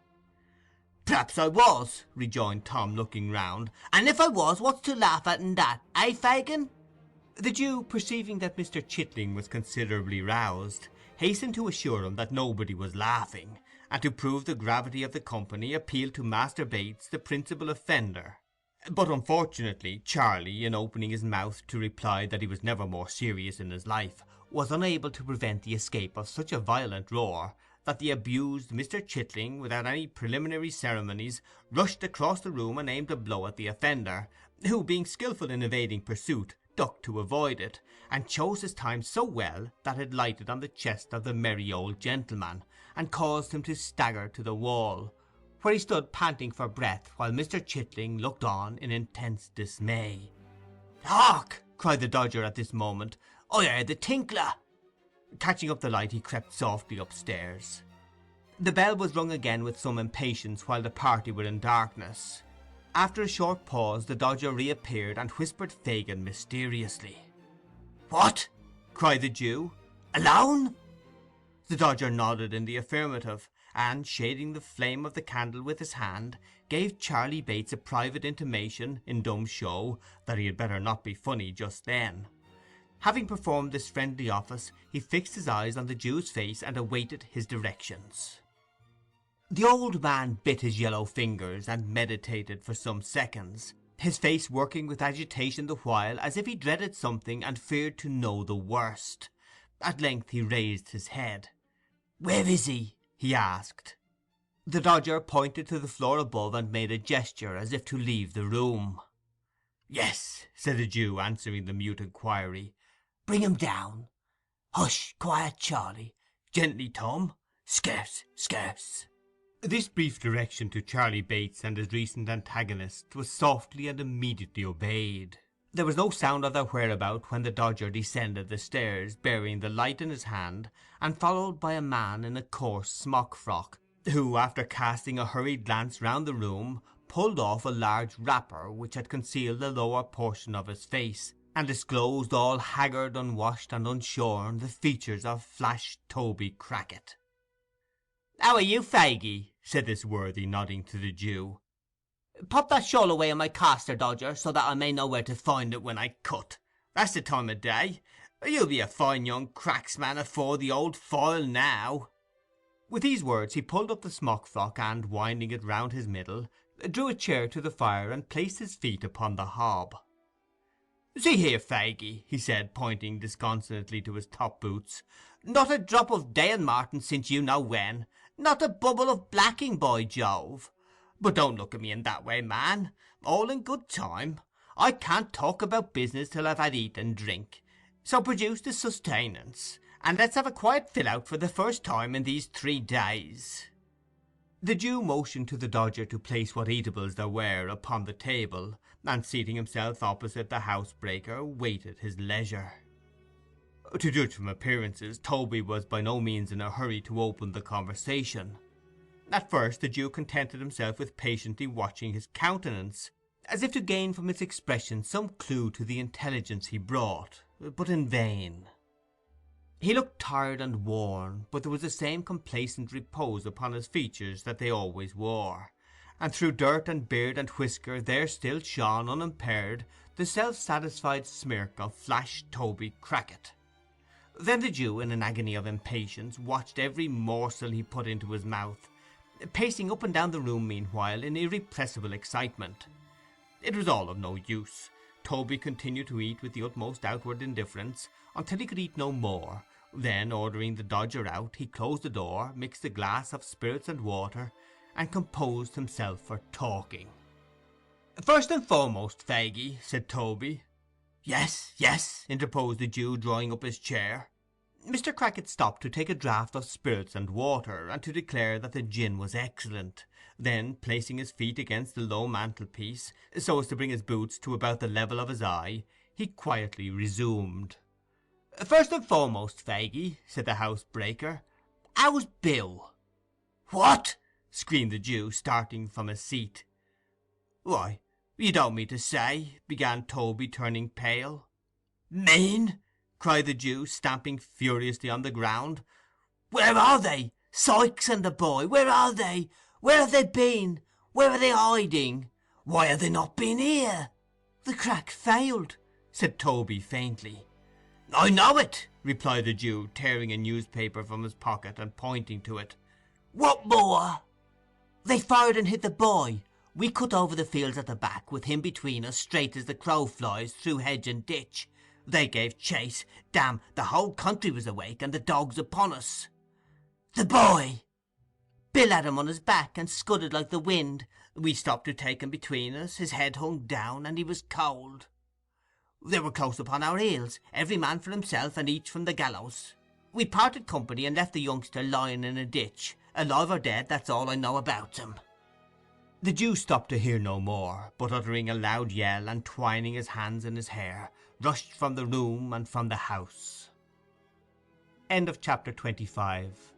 "Perhaps I was," rejoined Tom, looking round. "And if I was, what's to laugh at in that, eh, Fagin?" The Jew, perceiving that Mr. Chitling was considerably roused, hastened to assure him that nobody was laughing, and to prove the gravity of the company appealed to Master Bates, the principal offender. But unfortunately Charlie, in opening his mouth to reply that he was never more serious in his life, was unable to prevent the escape of such a violent roar that the abused Mr. Chitling, without any preliminary ceremonies, rushed across the room and aimed a blow at the offender, who, being skilful in evading pursuit, ducked to avoid it, and chose his time so well that it lighted on the chest of the merry old gentleman, and caused him to stagger to the wall, where he stood panting for breath, while Mr. Chitling looked on in intense dismay. "Hark!" cried the Dodger at this moment. "I heard the tinkler." Catching up the light, he crept softly upstairs. The bell was rung again with some impatience while the party were in darkness. After a short pause the Dodger reappeared and whispered Fagin mysteriously. "What?" cried the Jew. "Alone?" The Dodger nodded in the affirmative, and, shading the flame of the candle with his hand, gave Charlie Bates a private intimation, in dumb show, that he had better not be funny just then. Having performed this friendly office, he fixed his eyes on the Jew's face and awaited his directions. The old man bit his yellow fingers and meditated for some seconds, his face working with agitation the while, as if he dreaded something and feared to know the worst. At length he raised his head. "Where is he?" he asked. The Dodger pointed to the floor above and made a gesture as if to leave the room. "Yes," said the Jew, answering the mute inquiry. "Bring him down. Hush, quiet, Charlie. Gently, Tom. Scarce, scarce." This brief direction to Charlie Bates and his recent antagonist was softly and immediately obeyed. There was no sound of their whereabout when the Dodger descended the stairs, bearing the light in his hand, and followed by a man in a coarse smock-frock, who, after casting a hurried glance round the room, pulled off a large wrapper which had concealed the lower portion of his face, and disclosed, all haggard, unwashed, and unshorn, the features of Flash Toby Crackit. "How are you, Faggy?" said this worthy, nodding to the Jew. "Pop that shawl away in my caster, Dodger, so that I may know where to find it when I cut. That's the time of day. You'll be a fine young cracksman afore the old foil now." With these words he pulled up the smock-frock and, winding it round his middle, drew a chair to the fire and placed his feet upon the hob. "See here, Faggy," he said, pointing disconsolately to his top boots, "not a drop of Day and Martin since you know when, Not a bubble of blacking, by Jove! But don't look at me in that way, man. All in good time. I can't talk about business till I've had eat and drink. So produce the sustenance, and let's have a quiet fill-out for the first time in these 3 days." The Jew motioned to the Dodger to place what eatables there were upon the table, and seating himself opposite the housebreaker, waited his leisure. To judge from appearances, Toby was by no means in a hurry to open the conversation. At first the Jew contented himself with patiently watching his countenance, as if to gain from its expression some clue to the intelligence he brought, but in vain. He looked tired and worn, but there was the same complacent repose upon his features that they always wore, and through dirt and beard and whisker there still shone unimpaired the self-satisfied smirk of Flash Toby Crackit. Then the Jew, in an agony of impatience, watched every morsel he put into his mouth, pacing up and down the room meanwhile in irrepressible excitement. It was all of no use. Toby continued to eat with the utmost outward indifference until he could eat no more. Then, ordering the Dodger out, he closed the door, mixed a glass of spirits and water, and composed himself for talking. "First and foremost, Faggy," said Toby. "Yes, yes," interposed the Jew, drawing up his chair. Mr. Crackit stopped to take a draught of spirits and water, and to declare that the gin was excellent. Then, placing his feet against the low mantelpiece, so as to bring his boots to about the level of his eye, he quietly resumed. "First and foremost, Faggy," said the housebreaker, "how's Bill?" "What?" screamed the Jew, starting from his seat. "Why, you don't mean to say—" began Toby, turning pale. "Mean?" cried the Jew, stamping furiously on the ground. "Where are they? Sykes and the boy, where are they? Where have they been? Where are they hiding? Why have they not been here?" "The crack failed," said Toby faintly. "I know it," replied the Jew, tearing a newspaper from his pocket and pointing to it. "What more?" "They fired and hit the boy. We cut over the fields at the back, with him between us, straight as the crow flies, through hedge and ditch. They gave chase. Damn, the whole country was awake, and the dogs upon us." "The boy?" "Bill had him on his back, and scudded like the wind. We stopped to take him between us. His head hung down, and he was cold. They were close upon our heels, every man for himself, and each from the gallows. We parted company, and left the youngster lying in a ditch. Alive or dead, that's all I know about him." The Jew stopped to hear no more, but uttering a loud yell, and twining his hands in his hair, rushed from the room and from the house. End of chapter 25.